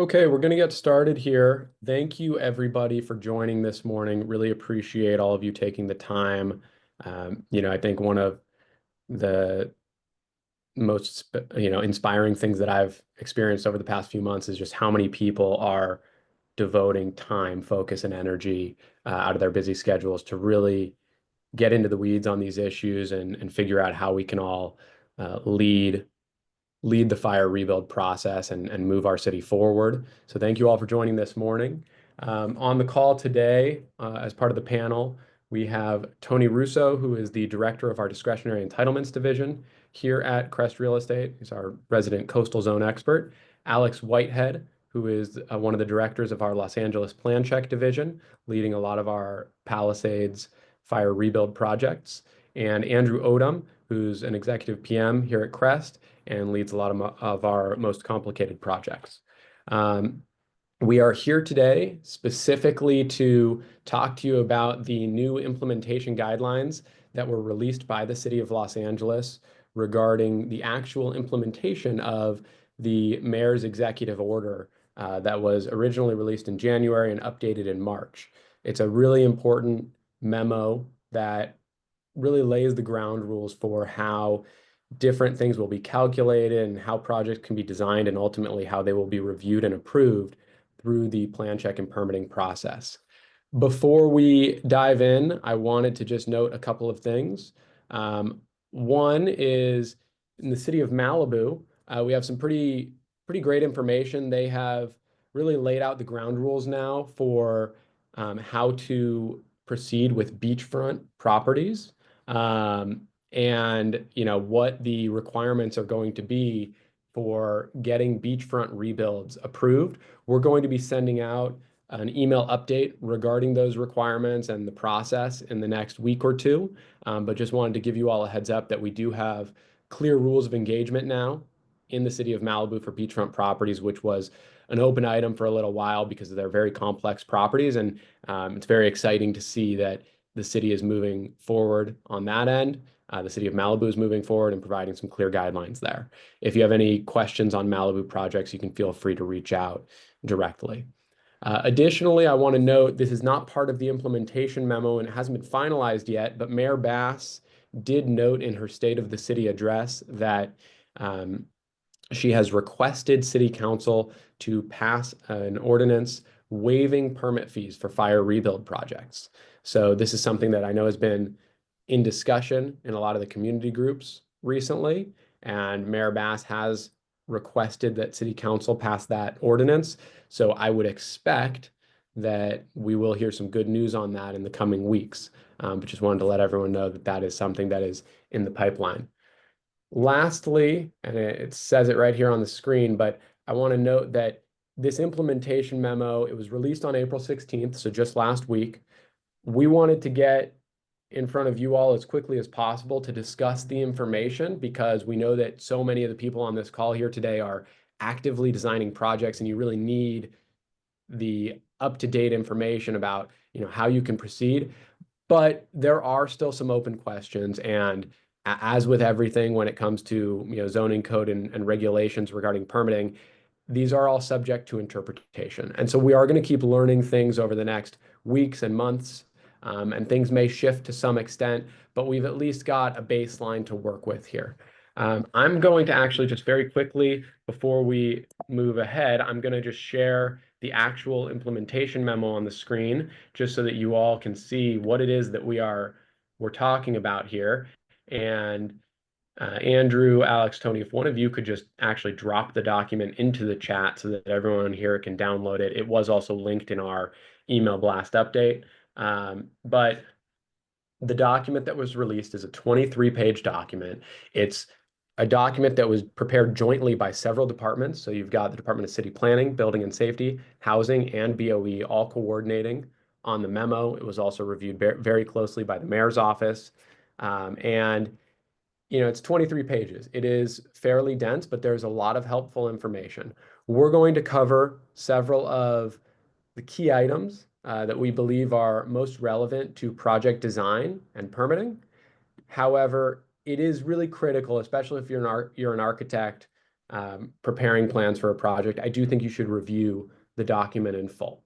Okay, we're going to get started here. Thank you, everybody, for joining this morning. Really appreciate all of you taking the time. I think one of the most, inspiring things that I've experienced over the past few months is just how many people are devoting time, focus, and energy out of their busy schedules to really get into the weeds on these issues and figure out how we can all lead the fire rebuild process and move our city forward. So thank you all for joining this morning. On the call today, as part of the panel, we have Tony Russo, who is the director of our discretionary entitlements division here at Crest Real Estate. He's our resident coastal zone expert. Alex Whitehead, who is one of the directors of our Los Angeles Plan Check division, leading a lot of our Palisades fire rebuild projects. And Andrew Odom, who's an executive PM here at Crest and leads a lot of our most complicated projects. We are here today specifically to talk to you about the new implementation guidelines that were released by the City of Los Angeles regarding the actual implementation of the mayor's executive order that was originally released in January and updated in March. It's a really important memo that really lays the ground rules for how different things will be calculated and how projects can be designed and ultimately how they will be reviewed and approved through the plan check and permitting process. Before we dive in, I wanted to just note a couple of things. One is in the city of Malibu, we have some pretty great information. They have really laid out the ground rules now for how to proceed with beachfront properties. And what the requirements are going to be for getting beachfront rebuilds approved. We're going to be sending out an email update regarding those requirements and the process in the next week or two. But just wanted to give you all a heads up that we do have clear rules of engagement now in the city of Malibu for beachfront properties, which was an open item for a little while because they're very complex properties. And it's very exciting to see that the city is moving forward on that end. The city of Malibu is moving forward and providing some clear guidelines there. If you have any questions on Malibu projects, you can feel free to reach out directly. Additionally, I want to note this is not part of the implementation memo and it hasn't been finalized yet, but Mayor Bass did note in her State of the City address that she has requested City Council to pass an ordinance waiving permit fees for fire rebuild projects. So this is something that I know has been in discussion in a lot of the community groups recently, and Mayor Bass has requested that City Council pass that ordinance. So I would expect that we will hear some good news on that in the coming weeks. But just wanted to let everyone know that that is something that is in the pipeline. Lastly, and it says it right here on the screen, but I want to note that this implementation memo, it was released on April 16th, so just last week. We wanted to get in front of you all as quickly as possible to discuss the information because we know that so many of the people on this call here today are actively designing projects and you really need the up-to-date information about how you can proceed. But there are still some open questions, and as with everything when it comes to zoning code and regulations regarding permitting, these are all subject to interpretation. And so we are going to keep learning things over the next weeks and months, and things may shift to some extent, but we've at least got a baseline to work with here. I'm going to actually just very quickly, before we move ahead, I'm going to just share the actual implementation memo on the screen, just so that you all can see what it is that we're talking about here. And Andrew, Alex, Tony, if one of you could just actually drop the document into the chat so that everyone here can download it. It was also linked in our email blast update. But the document that was released is a 23-page document. It's a document that was prepared jointly by several departments. So you've got the Department of City Planning, Building and Safety, Housing, and BOE all coordinating on the memo. It was also reviewed very closely by the mayor's office. And it's 23 pages. It is fairly dense, but there's a lot of helpful information. We're going to cover several of the key items that we believe are most relevant to project design and permitting. However, it is really critical, especially if you're an architect, preparing plans for a project, I do think you should review the document in full.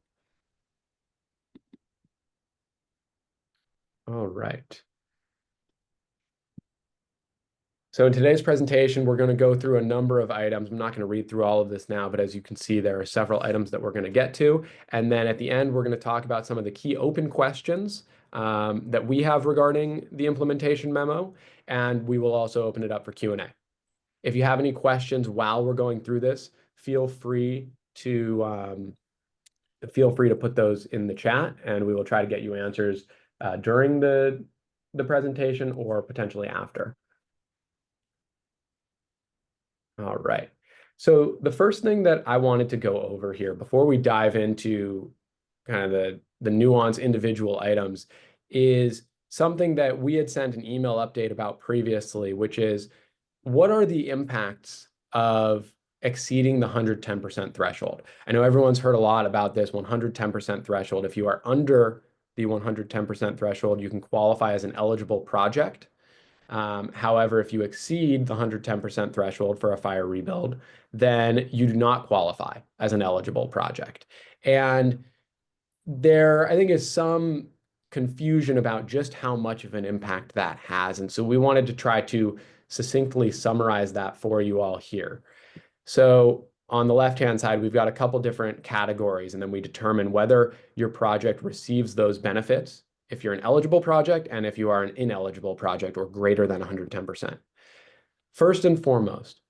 All right. So in today's presentation, we're going to go through a number of items. I'm not going to read through all of this now, but as you can see, there are several items that we're going to get to. And then at the end, we're going to talk about some of the key open questions that we have regarding the implementation memo. And we will also open it up for Q&A. If you have any questions while we're going through this, feel free to put those in the chat, and we will try to get you answers during the presentation or potentially after. All right. So the first thing that I wanted to go over here before we dive into kind of the nuanced individual items is something that we had sent an email update about previously, which is what are the impacts of exceeding the 110% threshold? I know everyone's heard a lot about this 110% threshold. If you are under the 110% threshold, you can qualify as an eligible project. However, if you exceed the 110% threshold for a fire rebuild, then you do not qualify as an eligible project. And there, I think, is some confusion about just how much of an impact that has. And so we wanted to try to succinctly summarize that for you all here. So on the left-hand side, we've got a couple different categories, and then we determine whether your project receives those benefits if you're an eligible project and if you are an ineligible project or greater than 110%. First and foremost,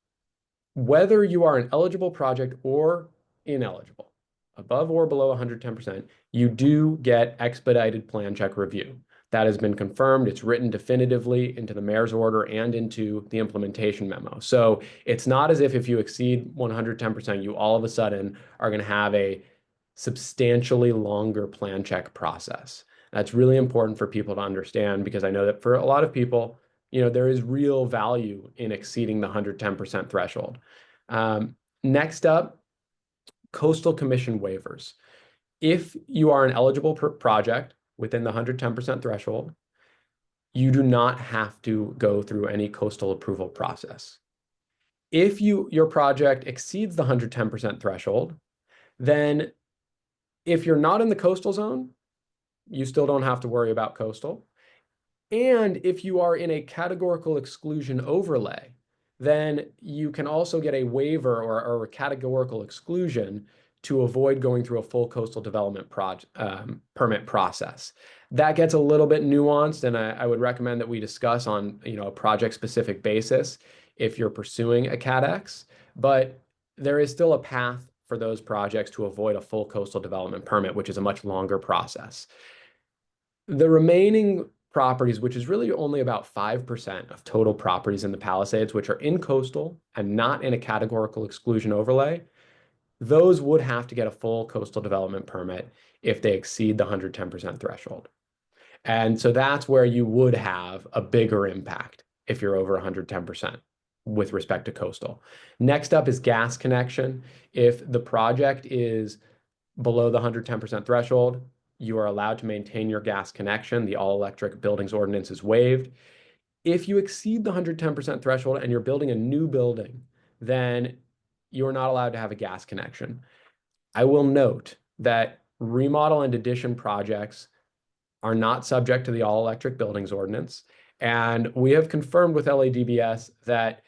whether you are an eligible project or ineligible, above or below 110%, you do get expedited plan check review. That has been confirmed. It's written definitively into the mayor's order and into the implementation memo. So it's not as if you exceed 110%, you all of a sudden are going to have a substantially longer plan check process. That's really important for people to understand, because I know that for a lot of people, there is real value in exceeding the 110% threshold. Next up, coastal commission waivers. If you are an eligible project within the 110% threshold, you do not have to go through any coastal approval process. If your project exceeds the 110% threshold, then if you're not in the coastal zone, you still don't have to worry about coastal. And if you are in a categorical exclusion overlay, then you can also get a waiver or a categorical exclusion to avoid going through a full coastal development permit process. That gets a little bit nuanced, and I would recommend that we discuss on a project-specific basis if you're pursuing a CADX, but there is still a path for those projects to avoid a full coastal development permit, which is a much longer process. The remaining properties, which is really only about 5% of total properties in the Palisades, which are in coastal and not in a categorical exclusion overlay, those would have to get a full coastal development permit if they exceed the 110% threshold. And so that's where you would have a bigger impact if you're over 110% with respect to coastal. Next up is gas connection. If the project is below the 110% threshold, you are allowed to maintain your gas connection. The all-electric buildings ordinance is waived. If you exceed the 110% threshold and you're building a new building, then you're not allowed to have a gas connection. I will note that remodel and addition projects are not subject to the all-electric buildings ordinance. And we have confirmed with LADBS that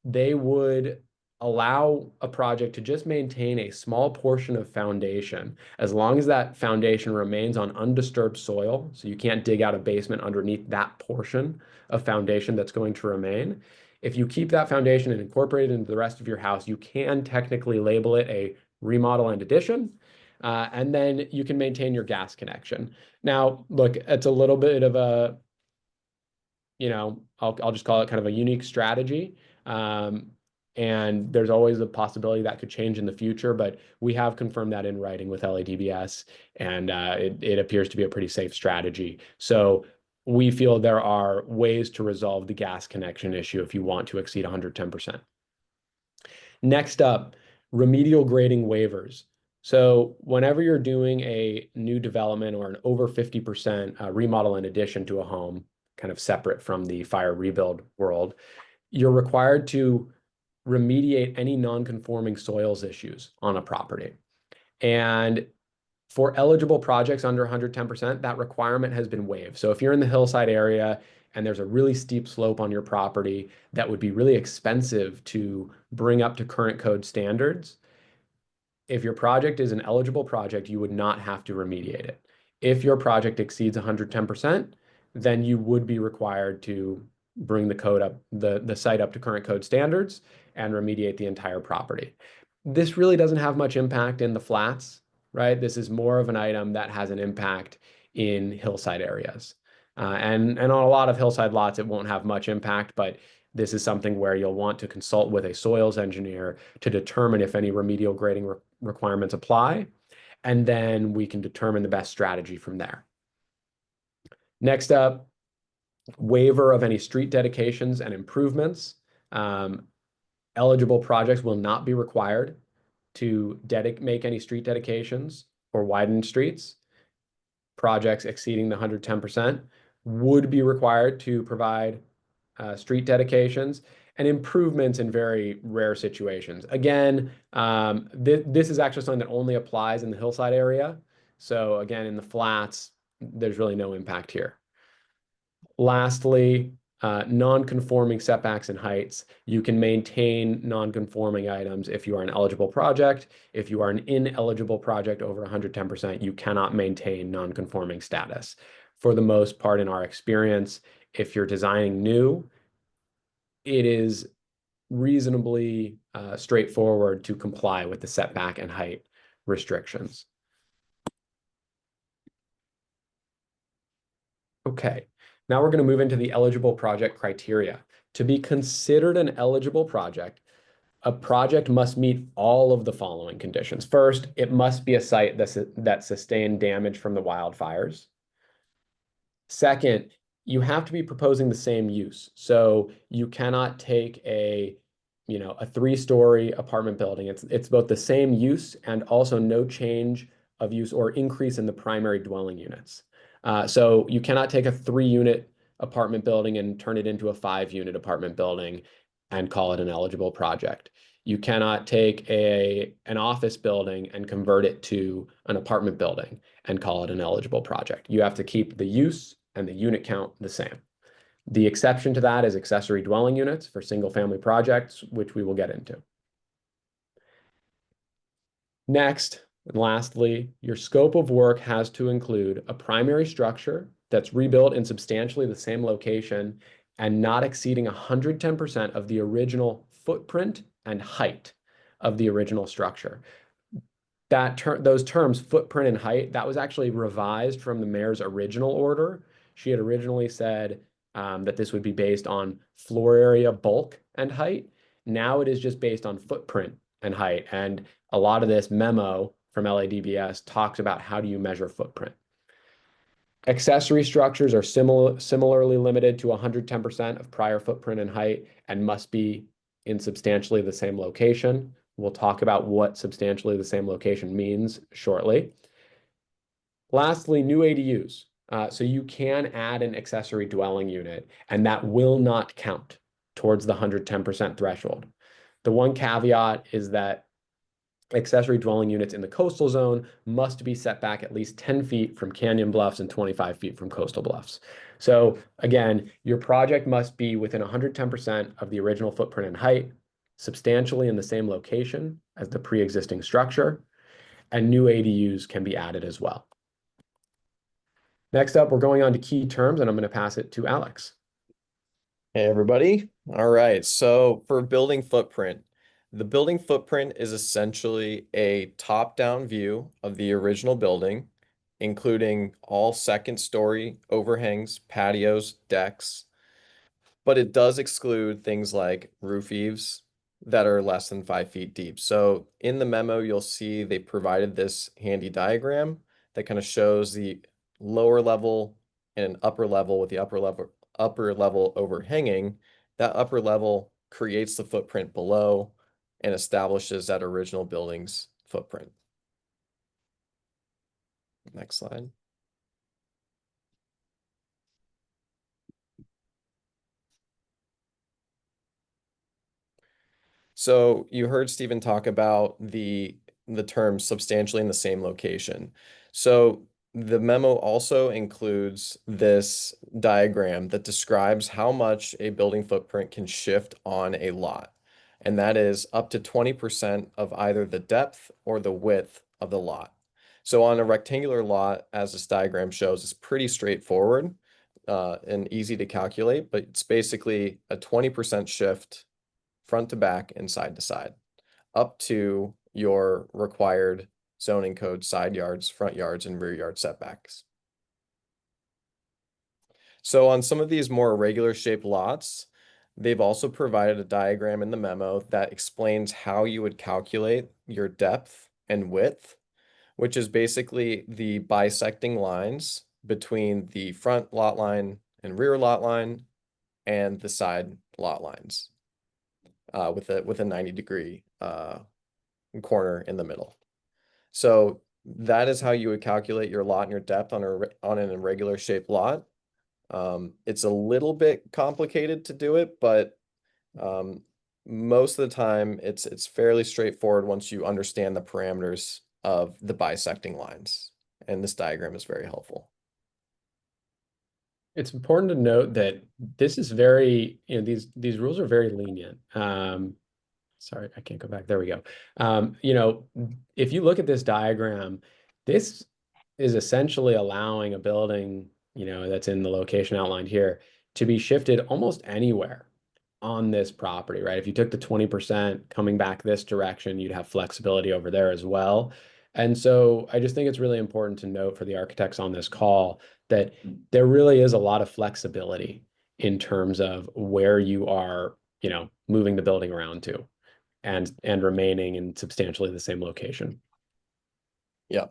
they would allow a project to just maintain a small portion of foundation as long as that foundation remains on undisturbed soil. So you can't dig out a basement underneath that portion of foundation that's going to remain. If you keep that foundation and incorporate it into the rest of your house, you can technically label it a remodel and addition, and then you can maintain your gas connection. Now, look, it's a little bit of a, I'll just call it kind of a unique strategy. And there's always a possibility that could change in the future, but we have confirmed that in writing with LADBS, and it appears to be a pretty safe strategy. So we feel there are ways to resolve the gas connection issue if you want to exceed 110%. Next up, remedial grading waivers. So whenever you're doing a new development or an over 50% remodel in addition to a home, kind of separate from the fire rebuild world, you're required to remediate any non-conforming soils issues on a property. And for eligible projects under 110%, that requirement has been waived. So if you're in the hillside area and there's a really steep slope on your property that would be really expensive to bring up to current code standards, if your project is an eligible project, you would not have to remediate it. If your project exceeds 110%, then you would be required to bring the code up, the site up to current code standards and remediate the entire property. This really doesn't have much impact in the flats, right? This is more of an item that has an impact in hillside areas. And on a lot of hillside lots, it won't have much impact, but this is something where you'll want to consult with a soils engineer to determine if any remedial grading requirements apply, and then we can determine the best strategy from there. Next up, waiver of any street dedications and improvements. Eligible projects will not be required to make any street dedications or widen streets. Projects exceeding the 110% would be required to provide street dedications and improvements in very rare situations. Again, this is actually something that only applies in the hillside area. So again, in the flats, there's really no impact here. Lastly, non-conforming setbacks and heights. You can maintain non-conforming items if you are an eligible project. If you are an ineligible project over 110%, you cannot maintain non-conforming status. For the most part, in our experience, if you're designing new, it is reasonably straightforward to comply with the setback and height restrictions. Okay, now we're going to move into the eligible project criteria. To be considered an eligible project, a project must meet all of the following conditions. First, it must be a site that sustained damage from the wildfires. Second, you have to be proposing the same use. So you cannot take a 3-story apartment building. It's both the same use and also no change of use or increase in the primary dwelling units. So you cannot take a 3-unit apartment building and turn it into a 5-unit apartment building and call it an eligible project. You cannot take an office building and convert it to an apartment building and call it an eligible project. You have to keep the use and the unit count the same. The exception to that is accessory dwelling units for single-family projects, which we will get into. Next, and lastly, your scope of work has to include a primary structure that's rebuilt in substantially the same location and not exceeding 110% of the original footprint and height of the original structure. Those terms, footprint and height, that was actually revised from the mayor's original order. She had originally said that this would be based on floor area bulk and height. Now it is just based on footprint and height. And a lot of this memo from LADBS talks about how do you measure footprint. Accessory structures are similarly limited to 110% of prior footprint and height and must be in substantially the same location. We'll talk about what substantially the same location means shortly. Lastly, new ADUs. So you can add an accessory dwelling unit, and that will not count towards the 110% threshold. The one caveat is that accessory dwelling units in the coastal zone must be set back at least 10 feet from canyon bluffs and 25 feet from coastal bluffs. So again, your project must be within 110% of the original footprint and height, substantially in the same location as the pre-existing structure, and new ADUs can be added as well. Next up, we're going on to key terms, and I'm going to pass it to Alex. Hey, everybody. All right. So for building footprint, the building footprint is essentially a top-down view of the original building, including all second-story overhangs, patios, decks, but it does exclude things like roof eaves that are less than 5 feet deep. So in the memo, you'll see they provided this handy diagram that kind of shows the lower level and an upper level with the upper level overhanging. That upper level creates the footprint below and establishes that original building's footprint. Next slide. So you heard Stephen talk about the term substantially in the same location. So the memo also includes this diagram that describes how much a building footprint can shift on a lot. And that is up to 20% of either the depth or the width of the lot. So on a rectangular lot, as this diagram shows, it's pretty straightforward and easy to calculate, but it's basically a 20% shift front to back and side to side, up to your required zoning code side yards, front yards, and rear yard setbacks. So on some of these more irregular shaped lots, they've also provided a diagram in the memo that explains how you would calculate your depth and width, which is basically the bisecting lines between the front lot line and rear lot line and the side lot lines with a 90-degree corner in the middle. So that is how you would calculate your lot and your depth on an irregular shaped lot. It's a little bit complicated to do it, but most of the time it's fairly straightforward once you understand the parameters of the bisecting lines. And this diagram is very helpful. It's important to note that this is very, these rules are very lenient. Sorry, I can't go back. There we go. If you look at this diagram, this is essentially allowing a building, that's in the location outlined here to be shifted almost anywhere on this property, right? If you took the 20% coming back this direction, you'd have flexibility over there as well. And so I just think it's really important to note for the architects on this call that there really is a lot of flexibility in terms of where you are, moving the building around to and remaining in substantially the same location. Yeah.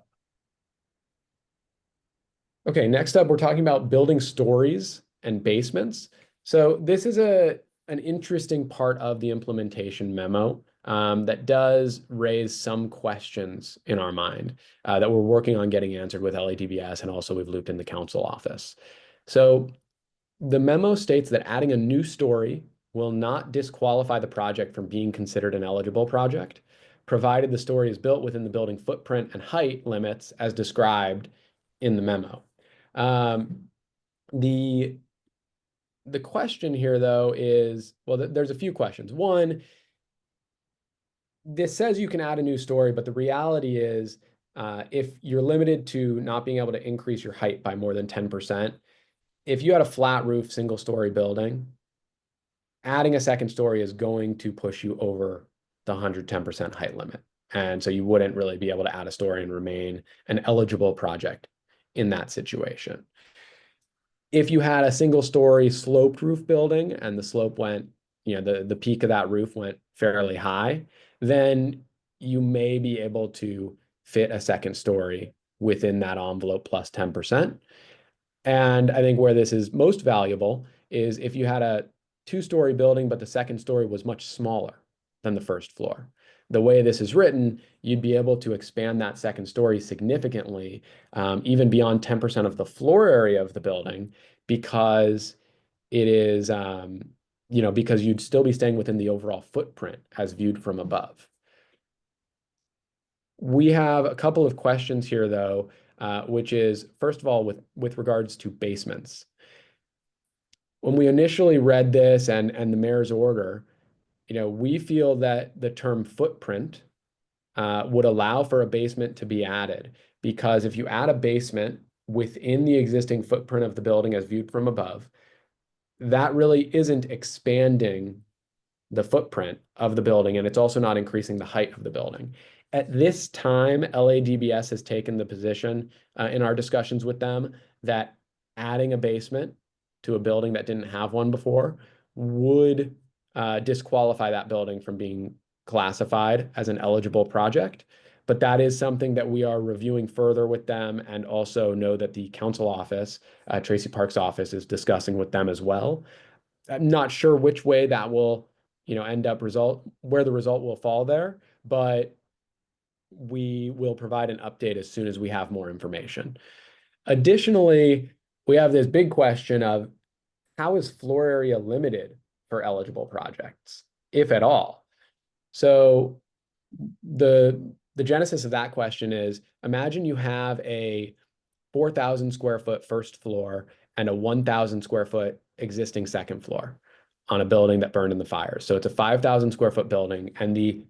Okay, next up, we're talking about building stories and basements. So this is an interesting part of the implementation memo that does raise some questions in our mind that we're working on getting answered with LADBS, and also we've looped in the council office. So the memo states that adding a new story will not disqualify the project from being considered an eligible project, provided the story is built within the building footprint and height limits as described in the memo. The question here, though, is, well, there's a few questions. One, this says you can add a new story, but the reality is if you're limited to not being able to increase your height by more than 10%, if you had a flat roof, single story building, adding a second story is going to push you over the 110% height limit. And so you wouldn't really be able to add a story and remain an eligible project in that situation. If you had a single story sloped roof building and the slope went, the peak of that roof went fairly high, then you may be able to fit a second story within that envelope plus 10%. And I think where this is most valuable is if you had a two-story building, but the second story was much smaller than the first floor. The way this is written, you'd be able to expand that second story significantly, even beyond 10% of the floor area of the building, because it is, because you'd still be staying within the overall footprint as viewed from above. We have a couple of questions here, though, which is, first of all, with regards to basements. When we initially read this and the mayor's order, we feel that the term footprint would allow for a basement to be added, because if you add a basement within the existing footprint of the building as viewed from above, that really isn't expanding the footprint of the building, and it's also not increasing the height of the building. At this time, LADBS has taken the position in our discussions with them that adding a basement to a building that didn't have one before would disqualify that building from being classified as an eligible project. But that is something that we are reviewing further with them, and also know that the council office, Tracy Park's office, is discussing with them as well. I'm not sure which way that will, end up where the result will fall there, but we will provide an update as soon as we have more information. Additionally, we have this big question of how is floor area limited for eligible projects, if at all? So the genesis of that question is, imagine you have a 4,000 square foot first floor and a 1,000 square foot existing second floor on a building that burned in the fire. So it's a 5,000 square foot building, and the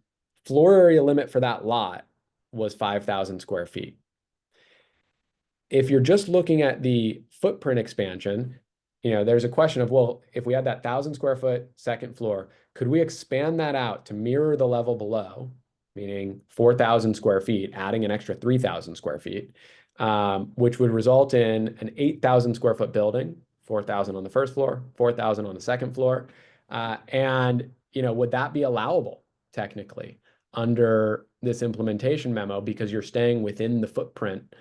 floor area limit for that lot was 5,000 square feet. If you're just looking at the footprint expansion, there's a question of, well, if we had that 1,000 square foot second floor, could we expand that out to mirror the level below, meaning 4,000 square feet, adding an extra 3,000 square feet, which would result in an 8,000 square foot building, 4,000 on the first floor, 4,000 on the second floor. And would that be allowable technically under this implementation memo, because you're staying within the footprint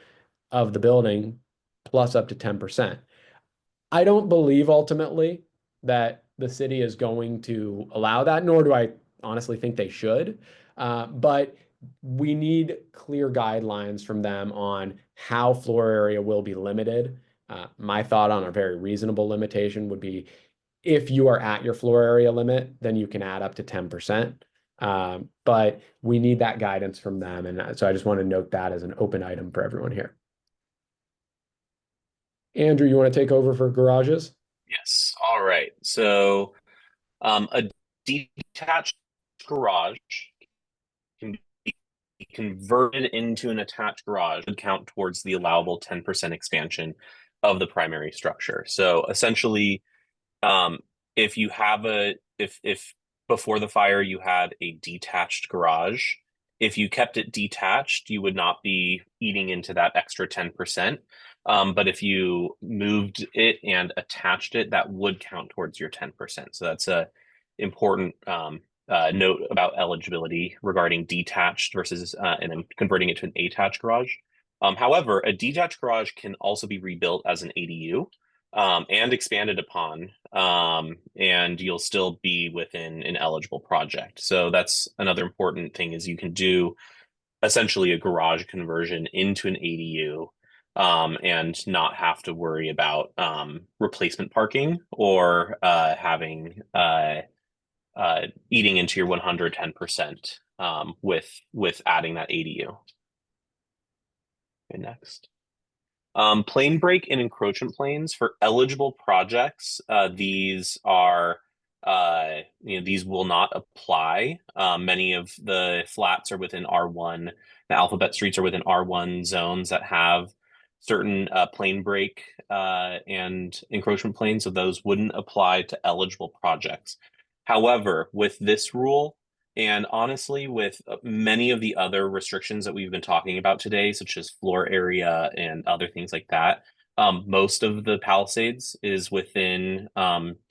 of the building plus up to 10%. I don't believe ultimately that the city is going to allow that, nor do I honestly think they should. But we need clear guidelines from them on how floor area will be limited. My thought on a very reasonable limitation would be, if you are at your floor area limit, then you can add up to 10%. But we need that guidance from them. And so I just want to note that as an open item for everyone here. Andrew, you want to take over for garages? Yes. All right. So a detached garage can be converted into an attached garage would count towards the allowable 10% expansion of the primary structure. So essentially, if you have if before the fire you had a detached garage, if you kept it detached, you would not be eating into that extra 10%. But if you moved it and attached it, that would count towards your 10%. So that's a important note about eligibility regarding detached versus and then converting it to an attached garage. However, a detached garage can also be rebuilt as an ADU and expanded upon, and you'll still be within an eligible project. So that's another important thing, is you can do essentially a garage conversion into an ADU and not have to worry about replacement parking or having eating into your 110% with adding that ADU. Okay, next. Plane break and encroachment planes for eligible projects. These are, these will not apply. Many of the flats are within R1. The alphabet streets are within R1 zones that have certain plane break and encroachment planes, so those wouldn't apply to eligible projects. However, with this rule, and honestly, with many of the other restrictions that we've been talking about today, such as floor area and other things like that, most of the Palisades is within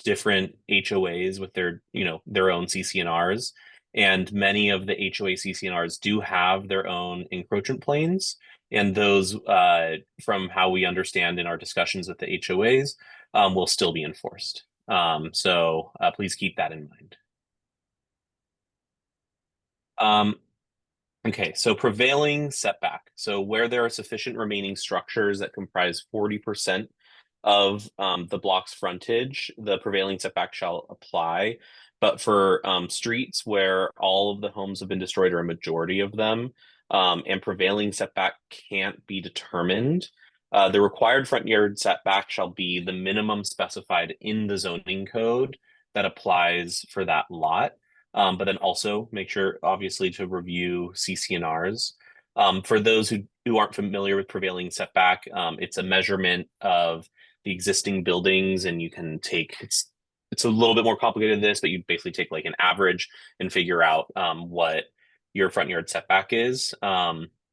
different HOAs with their own CCNRs, and many of the HOA CCNRs do have their own encroachment planes, and those, from how we understand in our discussions with the HOAs, will still be enforced. So please keep that in mind. Okay, so prevailing setback. So where there are sufficient remaining structures that comprise 40% of the block's frontage, the prevailing setback shall apply. But for streets where all of the homes have been destroyed, or a majority of them, and prevailing setback can't be determined, the required front yard setback shall be the minimum specified in the zoning code that applies for that lot. But then also make sure, obviously, to review CCNRs. For those who aren't familiar with prevailing setback, it's a measurement of the existing buildings, and you can take, it's a little bit more complicated than this, but you basically take like an average and figure out what your front yard setback is.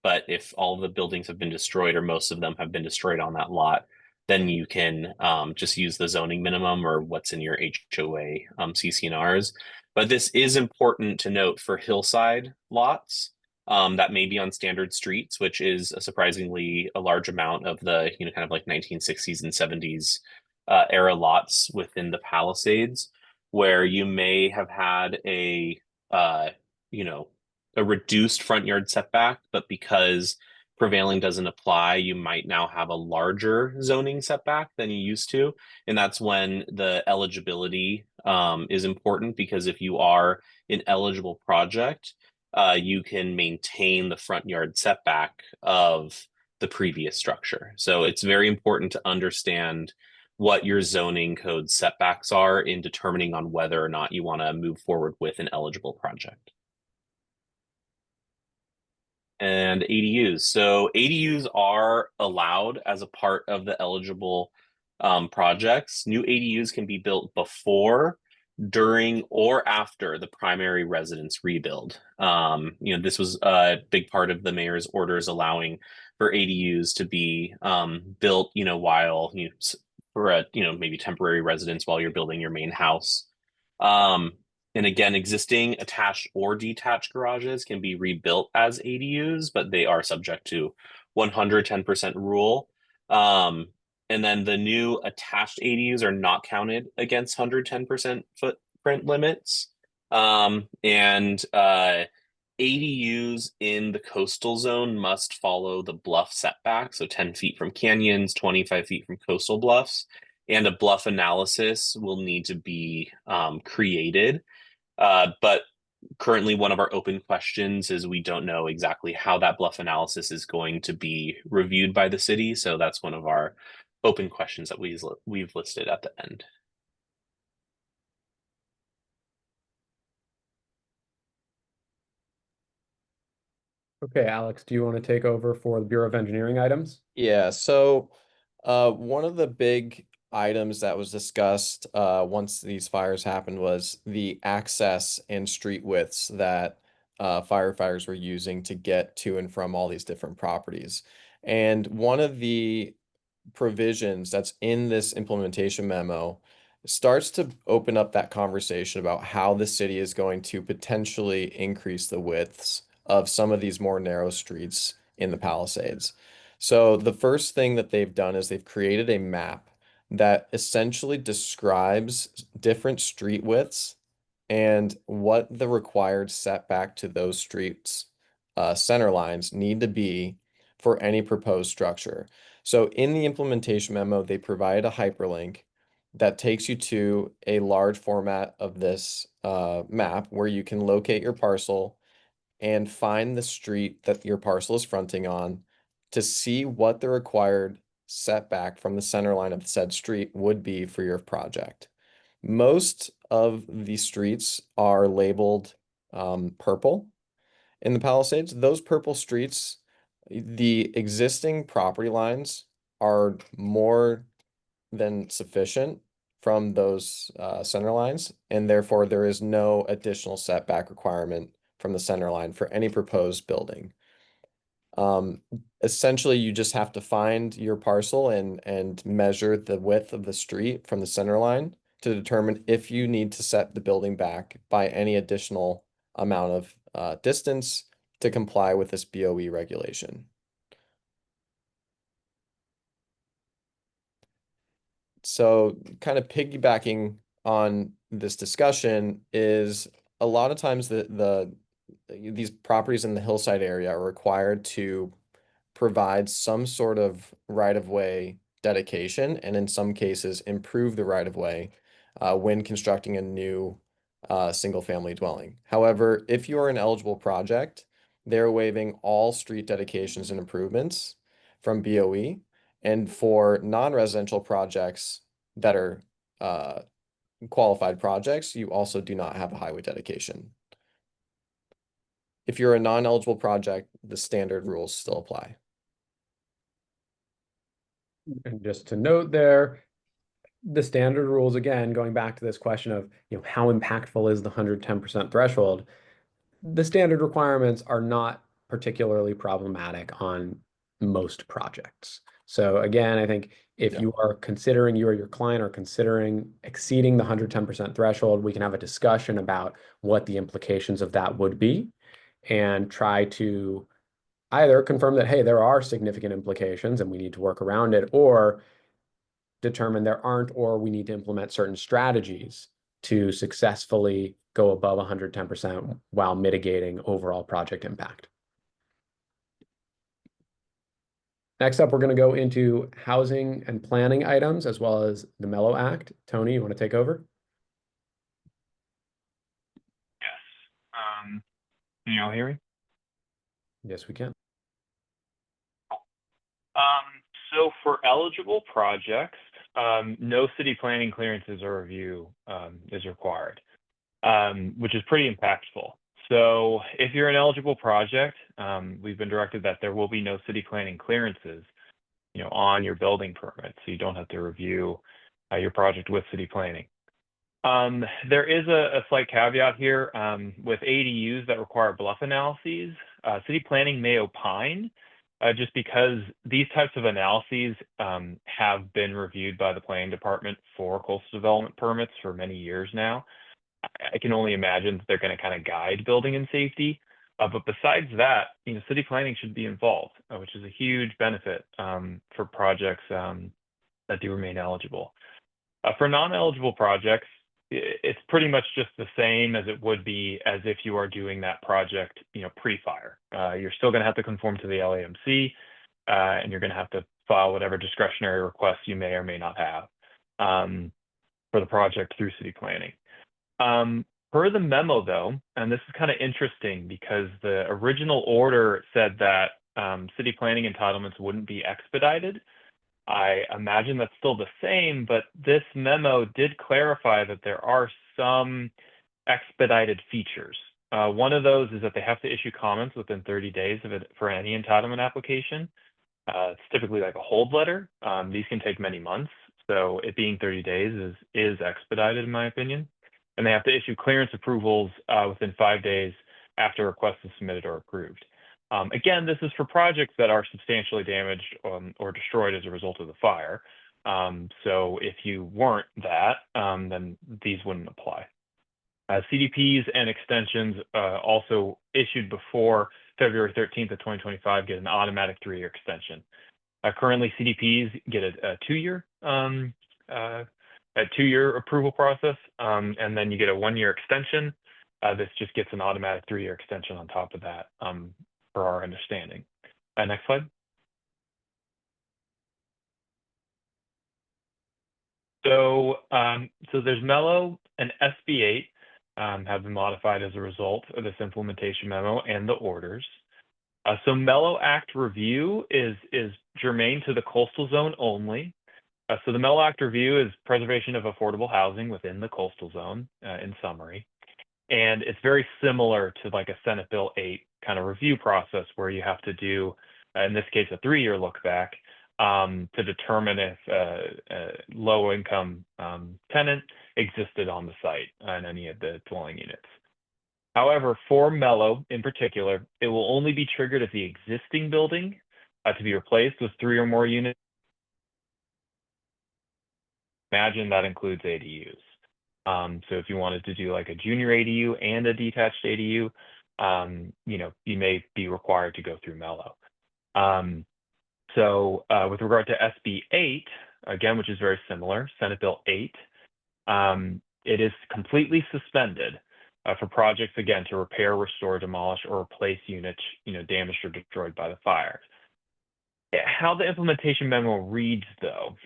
But if all of the buildings have been destroyed, or most of them have been destroyed on that lot, then you can just use the zoning minimum or what's in your HOA CCNRs. But this is important to note for hillside lots that may be on standard streets, which is a surprisingly a large amount of the, kind of like 1960s and 70s era lots within the Palisades, where you may have had a reduced front yard setback, but because prevailing doesn't apply, you might now have a larger zoning setback than you used to. And that's when the eligibility is important, because if you are an eligible project, you can maintain the front yard setback of the previous structure. So it's very important to understand what your zoning code setbacks are in determining on whether or not you want to move forward with an eligible project. And ADUs. So ADUs are allowed as a part of the eligible projects. New ADUs can be built before, during, or after the primary residence rebuild. This was a big part of the mayor's orders allowing for ADUs to be built, while for a maybe temporary residence while you're building your main house. And again, existing attached or detached garages can be rebuilt as ADUs, but they are subject to 110% rule. And then the new attached ADUs are not counted against 110% footprint limits. And ADUs in the coastal zone must follow the bluff setback, so 10 feet from canyons, 25 feet from coastal bluffs, and a bluff analysis will need to be created. But currently, one of our open questions is we don't know exactly how that bluff analysis is going to be reviewed by the city. So that's one of our open questions that we've listed at the end. Okay, Alex, do you want to take over for the Bureau of Engineering items? Yeah, so one of the big items that was discussed once these fires happened was the access and street widths that firefighters were using to get to and from all these different properties. And one of the provisions that's in this implementation memo starts to open up that conversation about how the city is going to potentially increase the widths of some of these more narrow streets in the Palisades. So the first thing that they've done is they've created a map that essentially describes different street widths and what the required setback to those streets center lines need to be for any proposed structure. So in the implementation memo, they provide a hyperlink that takes you to a large format of this map where you can locate your parcel and find the street that your parcel is fronting on to see what the required setback from the center line of said street would be for your project. Most of the streets are labeled purple in the Palisades. Those purple streets, the existing property lines are more than sufficient from those center lines, and therefore there is no additional setback requirement from the center line for any proposed building. Essentially, you just have to find your parcel and measure the width of the street from the center line to determine if you need to set the building back by any additional amount of distance to comply with this BOE regulation. So kind of piggybacking on this discussion is a lot of times these properties in the hillside area are required to provide some sort of right-of-way dedication, and in some cases improve the right-of-way when constructing a new single-family dwelling. However, if you are an eligible project, they're waiving all street dedications and improvements from BOE. And for non-residential projects that are qualified projects, you also do not have a highway dedication. If you're a non-eligible project, the standard rules still apply. And just to note there, the standard rules, again, going back to this question of, how impactful is the 110% threshold? The standard requirements are not particularly problematic on most projects. So again, I think if you are considering, you or your client are considering exceeding the 110% threshold, we can have a discussion about what the implications of that would be and try to either confirm that, hey, there are significant implications and we need to work around it, or determine there aren't, or we need to implement certain strategies to successfully go above 110% while mitigating overall project impact. Next up, we're going to go into housing and planning items as well as the Mello Act. Tony, you want to take over? Yes. Can you all hear me? Yes, we can. So for eligible projects, no city planning clearances or review is required, which is pretty impactful. So if you're an eligible project, we've been directed that there will be no city planning clearances, on your building permit, so you don't have to review your project with city planning. There is a slight caveat here with ADUs that require bluff analyses. City planning may opine just because these types of analyses have been reviewed by the planning department for coastal development permits for many years now. I can only imagine that they're going to kind of guide building and safety. But besides that, city planning should be involved, which is a huge benefit for projects that do remain eligible. For non-eligible projects, it's pretty much just the same as it would be as if you are doing that project, pre-fire. You're still going to have to conform to the LAMC, and you're going to have to file whatever discretionary requests you may or may not have for the project through city planning. Per the memo, though, and this is kind of interesting because the original order said that city planning entitlements wouldn't be expedited. I imagine that's still the same, but this memo did clarify that there are some expedited features. One of those is that they have to issue comments within 30 days of it for any entitlement application. It's typically like a hold letter. These can take many months, so it being 30 days is expedited in my opinion. And they have to issue clearance approvals within 5 days after a request is submitted or approved. Again, this is for projects that are substantially damaged or destroyed as a result of the fire. So if you weren't that, then these wouldn't apply. CDPs and extensions also issued before February 13th of 2025 get an automatic 3-year extension. Currently, CDPs get a 2-year approval process, and then you get a 1-year extension. This just gets an automatic 3-year extension on top of that, for our understanding. Next slide. So there's Mello and SB8 have been modified as a result of this implementation memo and the orders. So Mello Act review is germane to the coastal zone only. So the Mello Act review is preservation of affordable housing within the coastal zone, in summary. And it's very similar to like a Senate Bill 8 kind of review process where you have to do, in this case, a 3-year look back to determine if a low-income tenant existed on the site in any of the dwelling units. However, for Mello in particular, it will only be triggered if the existing building to be replaced with 3 or more units. Imagine that includes ADUs. So if you wanted to do like a junior ADU and a detached ADU, you may be required to go through Mello. So with regard to SB 8, again, which is very similar, Senate Bill 8, it is completely suspended for projects, again, to repair, restore, demolish, or replace units, damaged or destroyed by the fire. How the implementation memo reads, though,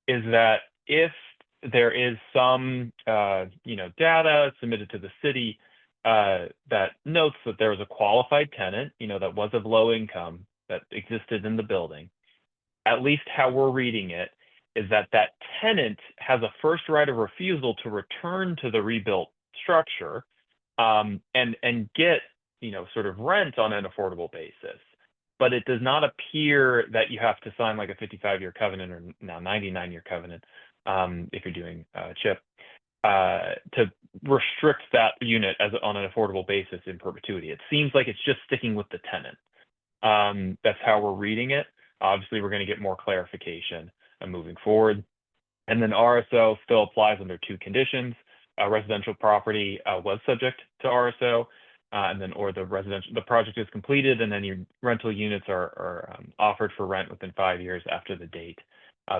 is that if there is some, data submitted to the city that notes that there was a qualified tenant, that was of low income that existed in the building, at least how we're reading it is that that tenant has a first right of refusal to return to the rebuilt structure and get, sort of rent on an affordable basis. But it does not appear that you have to sign like a 55-year covenant or now 99-year covenant if you're doing CHIP to restrict that unit on an affordable basis in perpetuity. It seems like it's just sticking with the tenant. That's how we're reading it. Obviously, we're going to get more clarification moving forward. And then RSO still applies under 2 conditions. Residential property was subject to RSO, and then the project is completed, and then your rental units are offered for rent within 5 years after the date.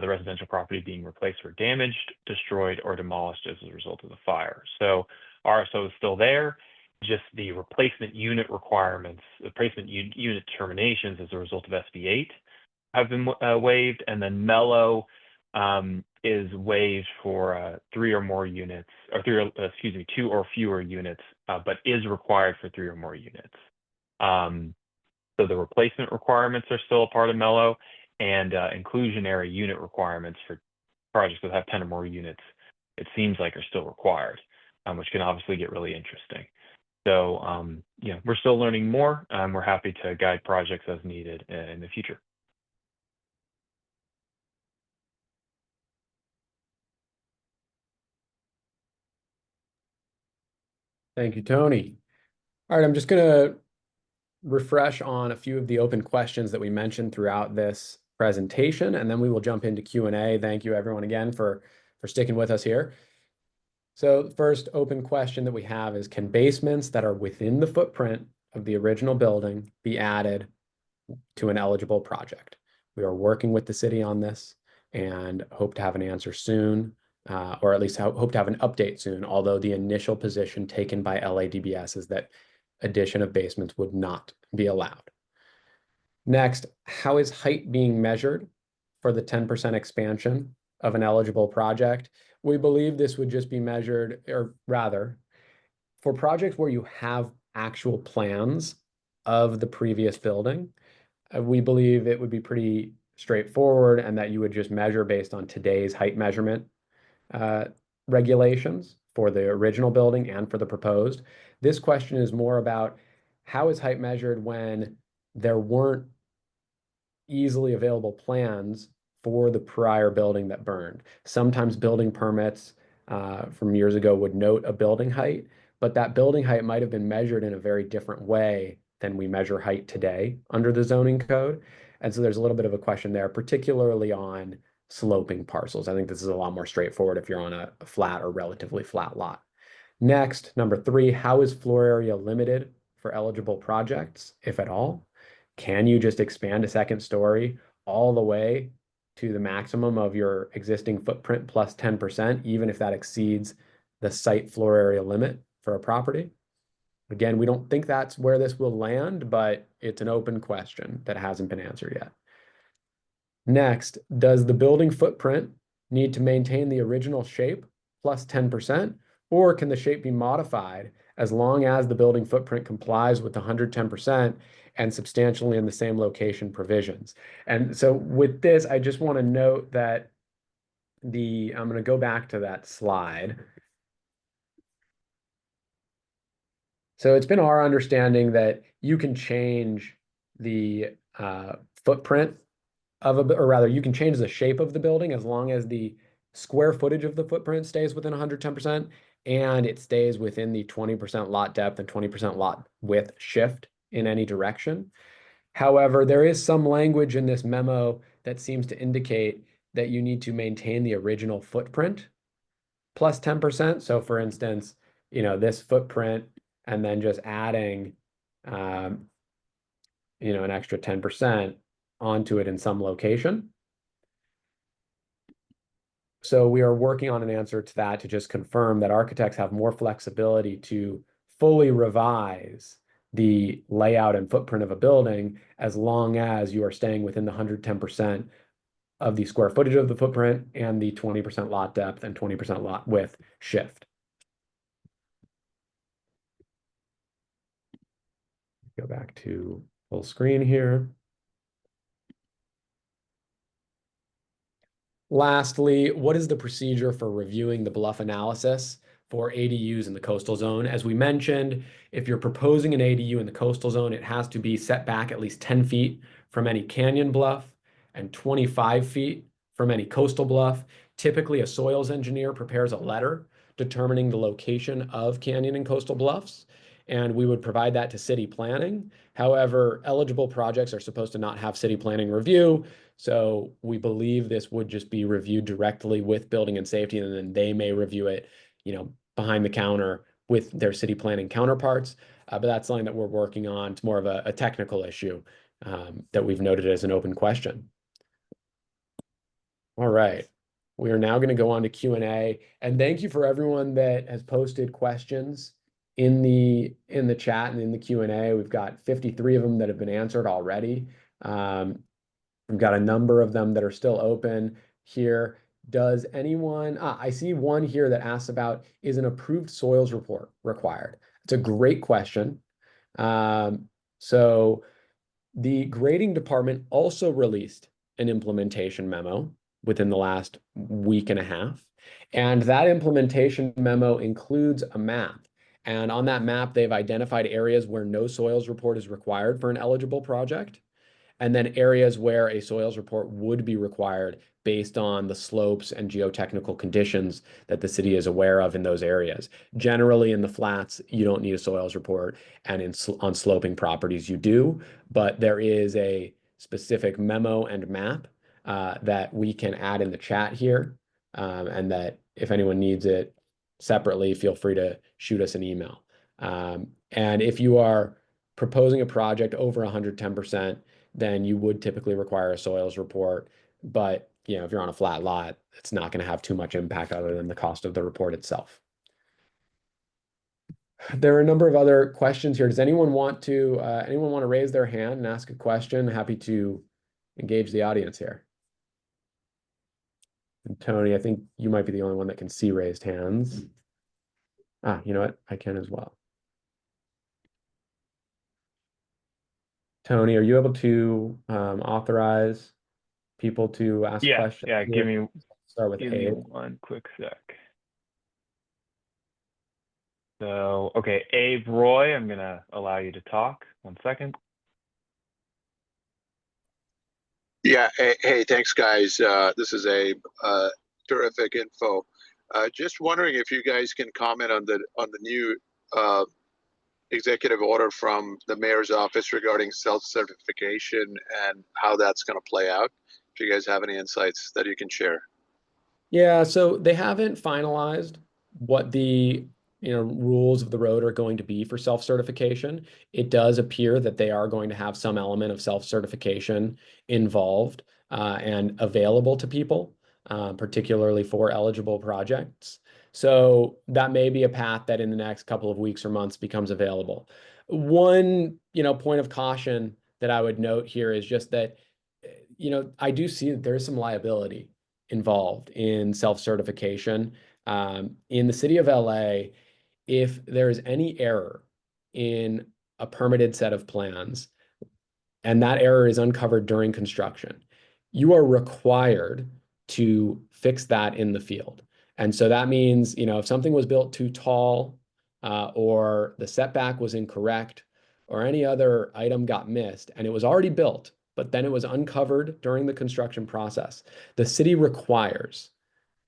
The residential property being replaced or damaged, destroyed, or demolished as a result of the fire. So RSO is still there, just the replacement unit requirements, the replacement unit terminations as a result of SB 8 have been waived, and then Mello is waived for 3 or more units, or 2 or fewer units, but is required for 3 or more units. So the replacement requirements are still a part of Mello, and inclusionary unit requirements for projects that have 10 or more units, it seems like are still required, which can obviously get really interesting. So, we're still learning more, and we're happy to guide projects as needed in the future. Thank you, Tony. All right, I'm just going to refresh on a few of the open questions that we mentioned throughout this presentation, and then we will jump into Q&A. Thank you, everyone, again, for sticking with us here. So the first open question that we have is, can basements that are within the footprint of the original building be added to an eligible project? We are working with the city on this and hope to have an answer soon, or at least hope to have an update soon, although the initial position taken by LADBS is that addition of basements would not be allowed. Next, how is height being measured for the 10% expansion of an eligible project? We believe this would just be measured, or rather, for projects where you have actual plans of the previous building, we believe it would be pretty straightforward and that you would just measure based on today's height measurement regulations for the original building and for the proposed. This question is more about how is height measured when there weren't easily available plans for the prior building that burned. Sometimes building permits from years ago would note a building height, but that building height might have been measured in a very different way than we measure height today under the zoning code. And so there's a little bit of a question there, particularly on sloping parcels. I think this is a lot more straightforward if you're on a flat or relatively flat lot. Next, number 3, how is floor area limited for eligible projects, if at all? Can you just expand a second story all the way to the maximum of your existing footprint plus 10%, even if that exceeds the site floor area limit for a property? Again, we don't think that's where this will land, but it's an open question that hasn't been answered yet. Next, does the building footprint need to maintain the original shape plus 10%, or can the shape be modified as long as the building footprint complies with 110% and substantially in the same location provisions? And so with this, I just want to note that I'm going to go back to that slide. So it's been our understanding that you can change the footprint of or rather, you can change the shape of the building as long as the square footage of the footprint stays within 110% and it stays within the 20% lot depth and 20% lot width shift in any direction. However, there is some language in this memo that seems to indicate that you need to maintain the original footprint plus 10%. So for instance, this footprint and then just adding, an extra 10% onto it in some location. So we are working on an answer to that to just confirm that architects have more flexibility to fully revise the layout and footprint of a building as long as you are staying within the 110% of the square footage of the footprint and the 20% lot depth and 20% lot width shift. Go back to full screen here. Lastly, what is the procedure for reviewing the bluff analysis for ADUs in the coastal zone? As we mentioned, if you're proposing an ADU in the coastal zone, it has to be set back at least 10 feet from any canyon bluff and 25 feet from any coastal bluff. Typically, a soils engineer prepares a letter determining the location of canyon and coastal bluffs, and we would provide that to city planning. However, eligible projects are supposed to not have city planning review, so we believe this would just be reviewed directly with building and safety, and then they may review it, behind the counter with their city planning counterparts. But that's something that we're working on. It's more of a technical issue that we've noted as an open question. All right. We are now going to go on to Q&A, and thank you for everyone that has posted questions in the chat and in the Q&A. We've got 53 of them that have been answered already. We've got a number of them that are still open here. Does anyone, I see one here that asks about, is an approved soils report required? It's a great question. So the grading department also released an implementation memo within the last week and a half. And that implementation memo includes a map. And on that map, they've identified areas where no soils report is required for an eligible project, and then areas where a soils report would be required based on the slopes and geotechnical conditions that the city is aware of in those areas. Generally, in the flats, you don't need a soils report, and on sloping properties, you do. But there is a specific memo and map that we can add in the chat here, and that if anyone needs it separately, feel free to shoot us an email. And if you are proposing a project over 110%, then you would typically require a soils report. But if you're on a flat lot, it's not going to have too much impact other than the cost of the report itself. There are a number of other questions here. Does anyone want to raise their hand and ask a question? Happy to engage the audience here. And Tony, I think you might be the only one that can see raised hands. You know what? I can as well. Tony, are you able to authorize people to ask questions? Yeah, Start with give me Abe. one quick sec. So, okay, Abe Roy, I'm gonna allow you to talk. 1 second. Yeah, hey, thanks guys. This is Abe. Terrific info. Just wondering if you guys can comment on the new executive order from the mayor's office regarding self-certification and how that's going to play out. If you guys have any insights that you can share. Yeah, so they haven't finalized what the rules of the road are going to be for self-certification. It does appear that they are going to have some element of self-certification involved and available to people, particularly for eligible projects. So that may be a path that in the next couple of weeks or months becomes available. One, point of caution that I would note here is just that, I do see that there's some liability involved in self-certification. In the city of LA, if there is any error in a permitted set of plans, and that error is uncovered during construction, you are required to fix that in the field. And so that means, if something was built too tall, or the setback was incorrect, or any other item got missed, and it was already built, but then it was uncovered during the construction process, the city requires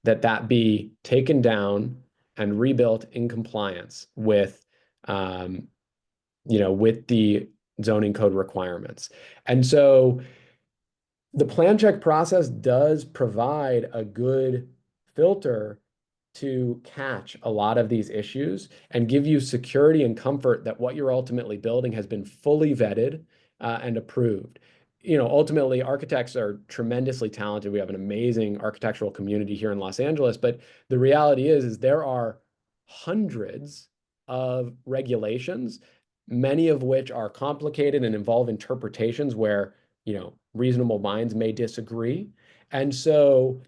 that that be taken down and rebuilt in compliance with, with the zoning code requirements. And so the plan check process does provide a good filter to catch a lot of these issues and give you security and comfort that what you're ultimately building has been fully vetted and approved. Ultimately, architects are tremendously talented. We have an amazing architectural community here in Los Angeles, but the reality is there are hundreds of regulations, many of which are complicated and involve interpretations where, reasonable minds may disagree. And so,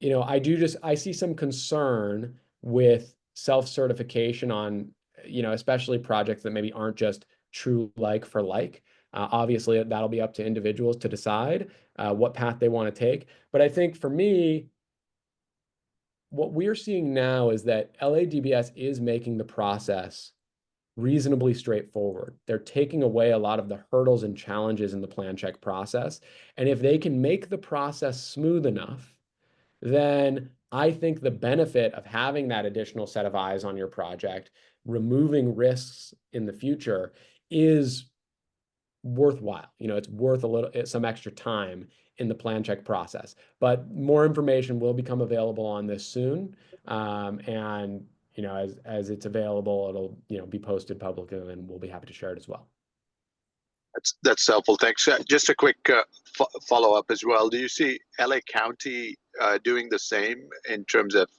I see some concern with self-certification on, especially projects that maybe aren't just true like for like. Obviously, that'll be up to individuals to decide what path they want to take. But I think for me, what we're seeing now is that LADBS is making the process reasonably straightforward. They're taking away a lot of the hurdles and challenges in the plan check process. And if they can make the process smooth enough, then I think the benefit of having that additional set of eyes on your project, removing risks in the future, is worthwhile. It's worth some extra time in the plan check process. But more information will become available on this soon. And as it's available, it'll be posted publicly, and we'll be happy to share it as well. That's helpful. Thanks. Just a quick follow up as well. Do you see LA County doing the same in terms of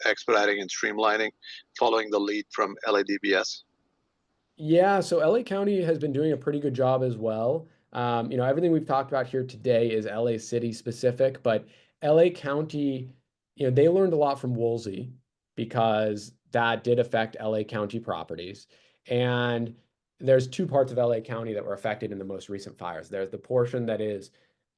expediting and streamlining, following the lead from LADBS? Yeah, so LA County has been doing a pretty good job as well. Everything we've talked about here today is LA City specific, but LA County, they learned a lot from Woolsey because that did affect LA County properties. And there's two parts of LA County that were affected in the most recent fires. There's the portion that is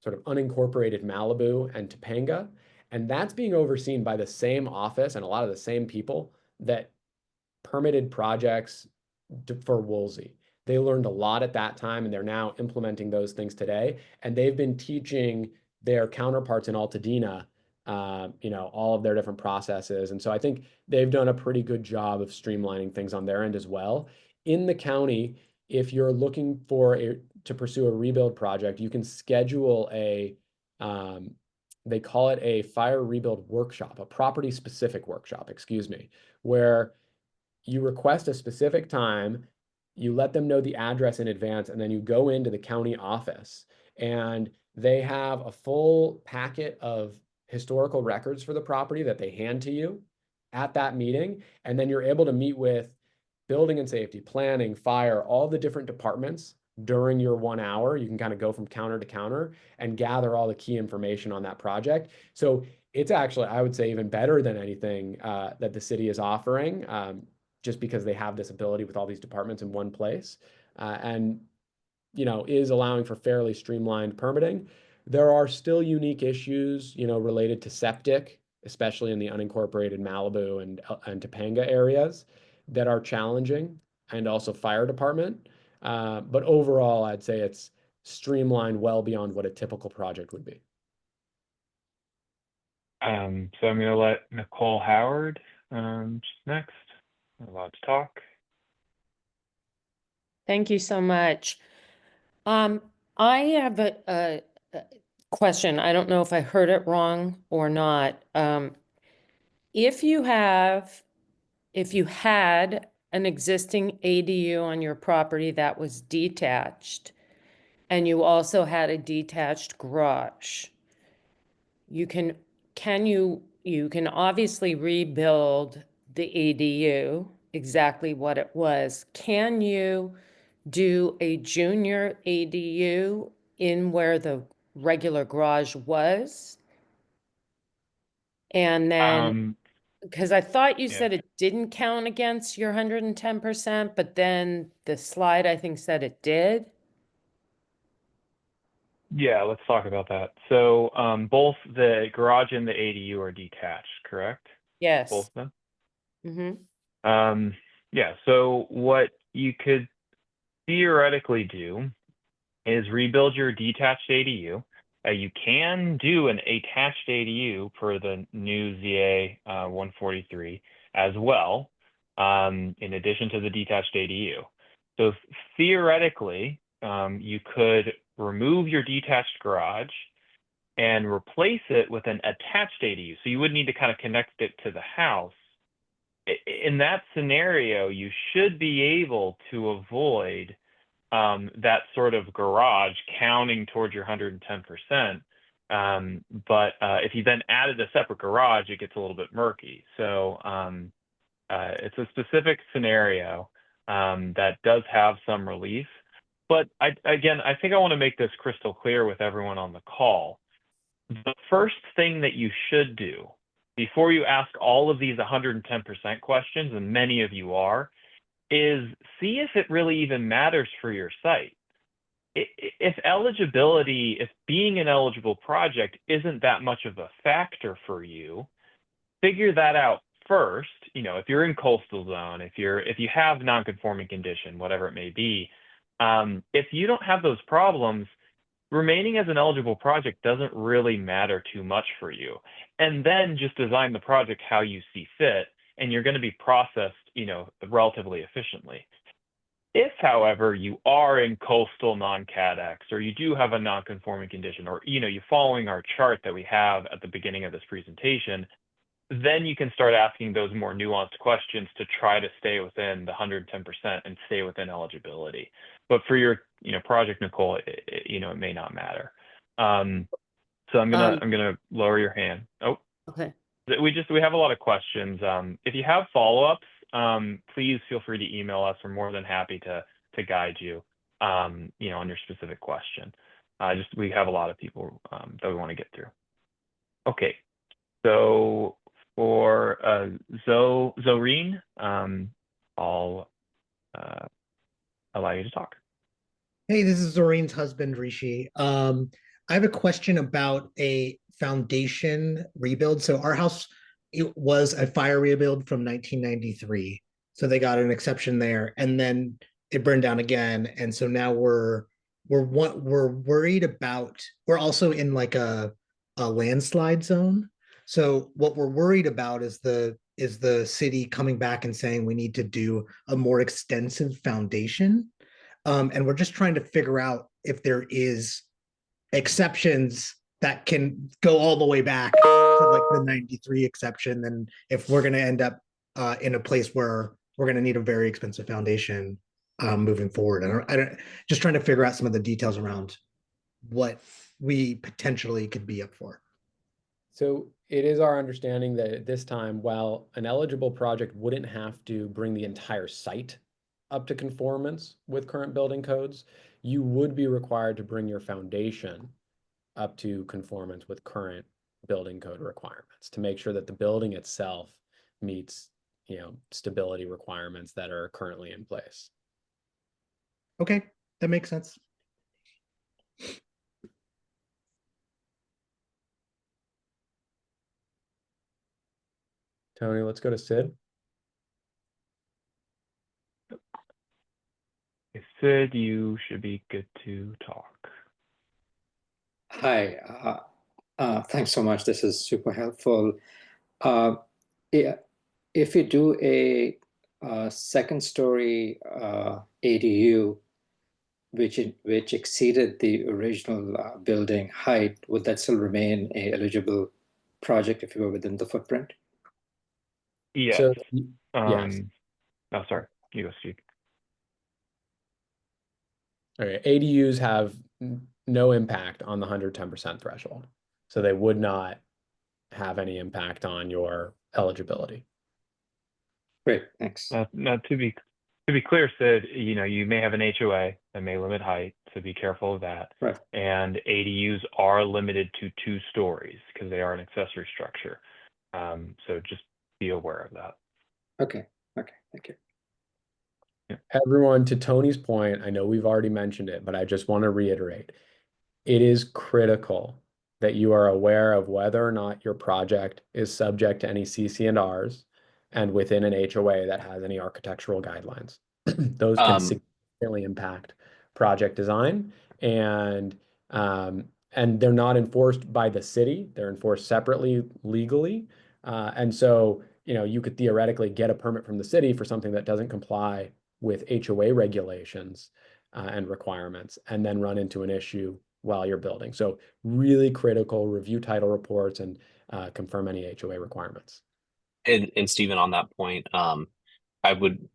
sort of unincorporated Malibu and Topanga, and that's being overseen by the same office and a lot of the same people that permitted projects for Woolsey. They learned a lot at that time, and they're now implementing those things today. And they've been teaching their counterparts in Altadena, all of their different processes. And so I think they've done a pretty good job of streamlining things on their end as well. In the county, if you're looking to pursue a rebuild project, you can schedule they call it a fire rebuild workshop, a property specific workshop, excuse me, where you request a specific time, you let them know the address in advance, and then you go into the county office and they have a full packet of historical records for the property that they hand to you at that meeting. And then you're able to meet with building and safety, planning, fire, all the different departments during your 1 hour. You can kind of go from counter to counter and gather all the key information on that project. So it's actually, I would say, even better than anything that the city is offering, just because they have this ability with all these departments in one place, and is allowing for fairly streamlined permitting. There are still unique issues, related to septic, especially in the unincorporated Malibu and Topanga areas that are challenging, and also fire department. But overall, I'd say it's streamlined well beyond what a typical project would be. So I'm going to let Nicole Howard just next. I'm allowed to talk. Thank you so much. I have a question. I don't know if I heard it wrong or not. If you had an existing ADU on your property that was detached, and you also had a detached garage, you can obviously rebuild the ADU exactly what it was. Can you do a junior ADU in where the regular garage was? And then, because I thought you said it didn't count against your 110%, but then the slide, I think, said it did. Yeah, let's talk about that. So both the garage and the ADU are detached, correct? Yes. Both of them? Mm-hmm. Yeah, so what you could theoretically do is rebuild your detached ADU. You can do an attached ADU per the new ZA 143 as well, in addition to the detached ADU. So theoretically, you could remove your detached garage and replace it with an attached ADU. So you would need to kind of connect it to the house. In that scenario, you should be able to avoid that sort of garage counting towards your 110%. But if you then added a separate garage, it gets a little bit murky. So it's a specific scenario that does have some relief. But I think I want to make this crystal clear with everyone on the call. The first thing that you should do before you ask all of these 110% questions, and many of you are, is see if it really even matters for your site. If being an eligible project isn't that much of a factor for you, figure that out first. If you're in coastal zone, if you have non-conforming condition, whatever it may be, if you don't have those problems, remaining as an eligible project doesn't really matter too much for you. And then just design the project how you see fit, and you're going to be processed, relatively efficiently. If, however, you are in coastal non-CADX, or you do have a non-conforming condition, or you're following our chart that we have at the beginning of this presentation, then you can start asking those more nuanced questions to try to stay within the 110% and stay within eligibility. But for your project, Nicole, it may not matter. So I'm gonna lower your hand. Oh, Okay. We have a lot of questions. If you have follow-ups, please feel free to email us. We're more than happy to guide you, on your specific question. We have a lot of people that we want to get through. Okay, so for Zoreen, I'll allow you to talk. Hey, this is Zorene's husband, Rishi. I have a question about a foundation rebuild. So our house, it was a fire rebuild from 1993. So they got an exception there, and then it burned down again. And so now we're worried about, we're also in like a landslide zone. So what we're worried about is the city coming back and saying we need to do a more extensive foundation. And we're just trying to figure out if there is exceptions that can go all the way back to like the 93 exception. And if we're going to end up in a place where we're going to need a very expensive foundation moving forward. I don't, just trying to figure out some of the details around what we potentially could be up for. So it is our understanding that at this time, while an eligible project wouldn't have to bring the entire site up to conformance with current building codes, you would be required to bring your foundation up to conformance with current building code requirements to make sure that the building itself meets, stability requirements that are currently in place. Okay, that makes sense. Tony, let's go to Sid. Sid, you should be good to talk. Hi, thanks so much. This is super helpful. Yeah, if you do a second story ADU, which exceeded the original building height, would that still remain a eligible project if you were within the footprint? Yes. So, yes. Oh, sorry. You go, Steve. Okay. ADUs have no impact on the 110% threshold. So they would not have any impact on your eligibility. Great, thanks. Now, to be clear, Sid, you may have an HOA that may limit height, so be careful of that. Right. And ADUs are limited to 2 stories because they are an accessory structure. So just be aware of that. Okay, thank you. Everyone, to Tony's point, I know we've already mentioned it, but I just want to reiterate, it is critical that you are aware of whether or not your project is subject to any CC&Rs and within an HOA that has any architectural guidelines. Those can significantly impact project design, and they're not enforced by the city. They're enforced separately legally. And so, you could theoretically get a permit from the city for something that doesn't comply with HOA regulations and requirements, and then run into an issue while you're building. So really critical, review title reports and confirm any HOA requirements. And Stephen, on that point, I would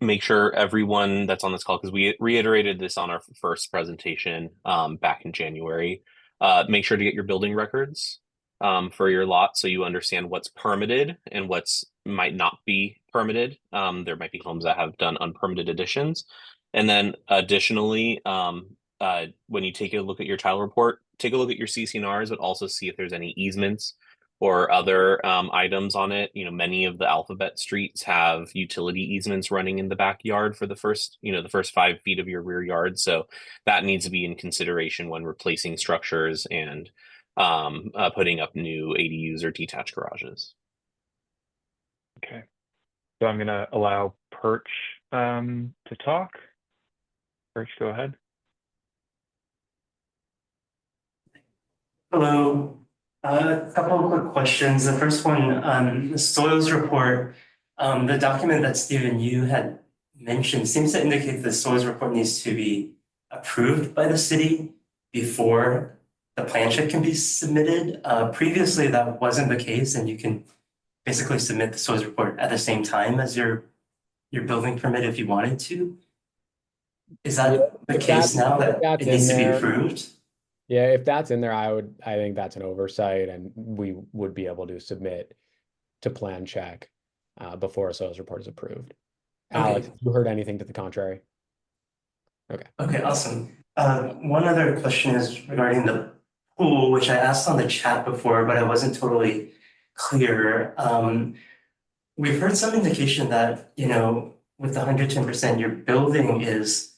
make sure everyone that's on this call, because we reiterated this on our first presentation back in January, make sure to get your building records for your lot so you understand what's permitted and what's might not be permitted. There might be homes that have done unpermitted additions. And then additionally, when you take a look at your title report, take a look at your CC&Rs, but also see if there's any easements or other items on it. Many of the alphabet streets have utility easements running in the backyard for the first 5 feet of your rear yard. So that needs to be in consideration when replacing structures and putting up new ADUs or detached garages. Okay. So I'm going to allow Perch to talk. Perch, go ahead. Hello. A couple of quick questions. The first one, the soils report, the document that Stephen, you had mentioned seems to indicate the soils report needs to be approved by the city before the plan sheet can be submitted. Previously, that wasn't the case, and you can basically submit the soils report at the same time as your building permit if you wanted to. Is that the case now that it needs to be approved? Yeah, if that's in there, I think that's an oversight, and we would be able to submit to plan check before a soils report is approved. Okay. Alex, have you heard anything to the contrary? Okay. Okay, awesome. One other question is regarding the pool, which I asked on the chat before, but I wasn't totally clear. We've heard some indication that, with the 110%, your building is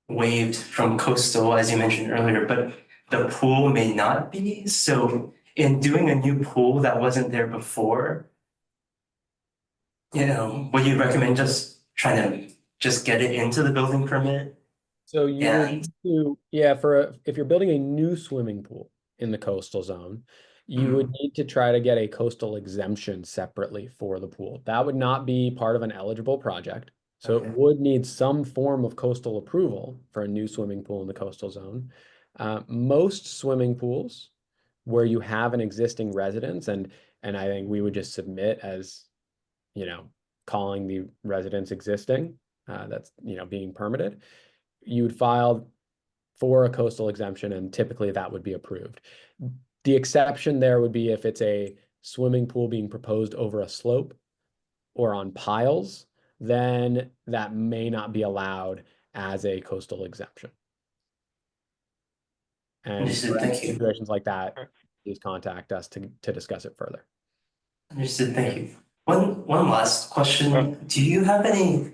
waived from coastal, as you mentioned earlier, but the pool may not be. So in doing a new pool that wasn't there before, would you recommend just trying to just get it into the building permit? So you would And need to, yeah, if you're building a new swimming pool in the coastal zone, you would need to try to get a coastal exemption separately for the pool. That would not be part of an eligible project. So it Okay. would need some form of coastal approval for a new swimming pool in the coastal zone. Most swimming pools where you have an existing residence, and I think we would just submit as, calling the residence existing, that's, being permitted. You would file for a coastal exemption, and typically that would be approved. The exception there would be if it's a swimming pool being proposed over a slope or on piles, then that may not be allowed as a coastal exemption. And Understood, thank you. situations like that, please contact us to discuss it further. Understood, thank you. One last question. Do you have any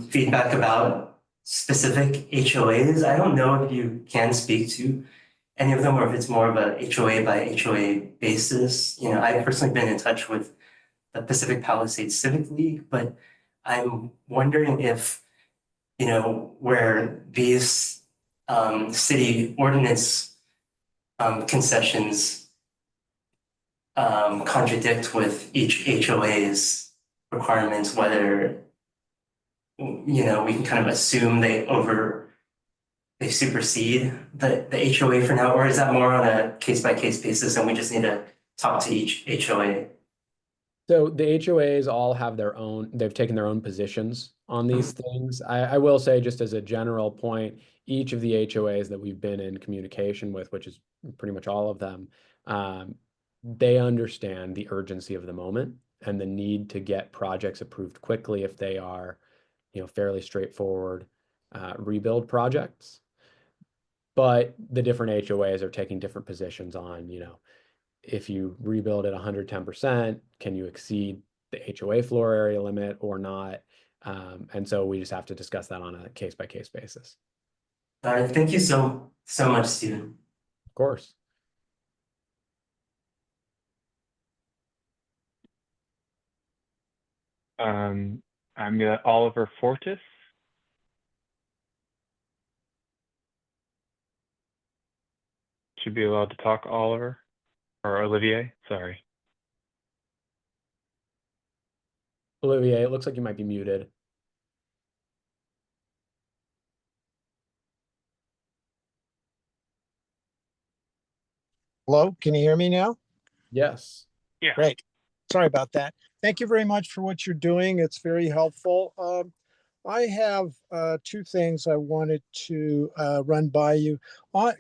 feedback about specific HOAs? I don't know if you can speak to any of them or if it's more of a HOA by HOA basis. I've personally been in touch with the Pacific Palisades Civic League, but I'm wondering if, where these city ordinance concessions contradict with each HOA's requirements, whether we can kind of assume they supersede the HOA for now, or is that more on a case-by-case basis and we just need to talk to each HOA? So the HOAs all have they've taken their own positions on these things. I will say, just as a general point, each of the HOAs that we've been in communication with, which is pretty much all of them, they understand the urgency of the moment and the need to get projects approved quickly if they are, fairly straightforward rebuild projects. But the different HOAs are taking different positions on, if you rebuild at 110%, can you exceed the HOA floor area limit or not? And so we just have to discuss that on a case-by-case basis. All right, thank you so much, Stephen. Of course. I'm gonna Oliver Fortis. Should be allowed to talk, Oliver or Olivier. Sorry. Olivier, it looks like you might be muted. Hello, can you hear me now? Yes. Yeah. Great. Sorry about that. Thank you very much for what you're doing. It's very helpful. I have two things I wanted to run by you.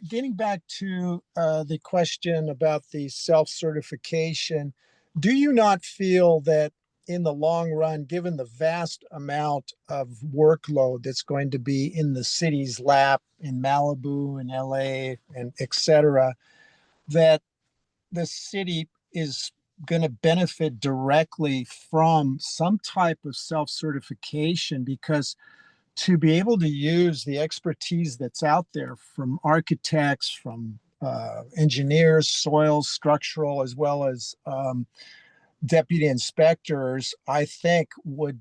Getting back to the question about the self-certification, do you not feel that in the long run, given the vast amount of workload that's going to be in the city's lap in Malibu and LA and et cetera, that the city is going to benefit directly from some type of self-certification? Because to be able to use the expertise that's out there from architects, from engineers, soil, structural, as well as deputy inspectors, I think would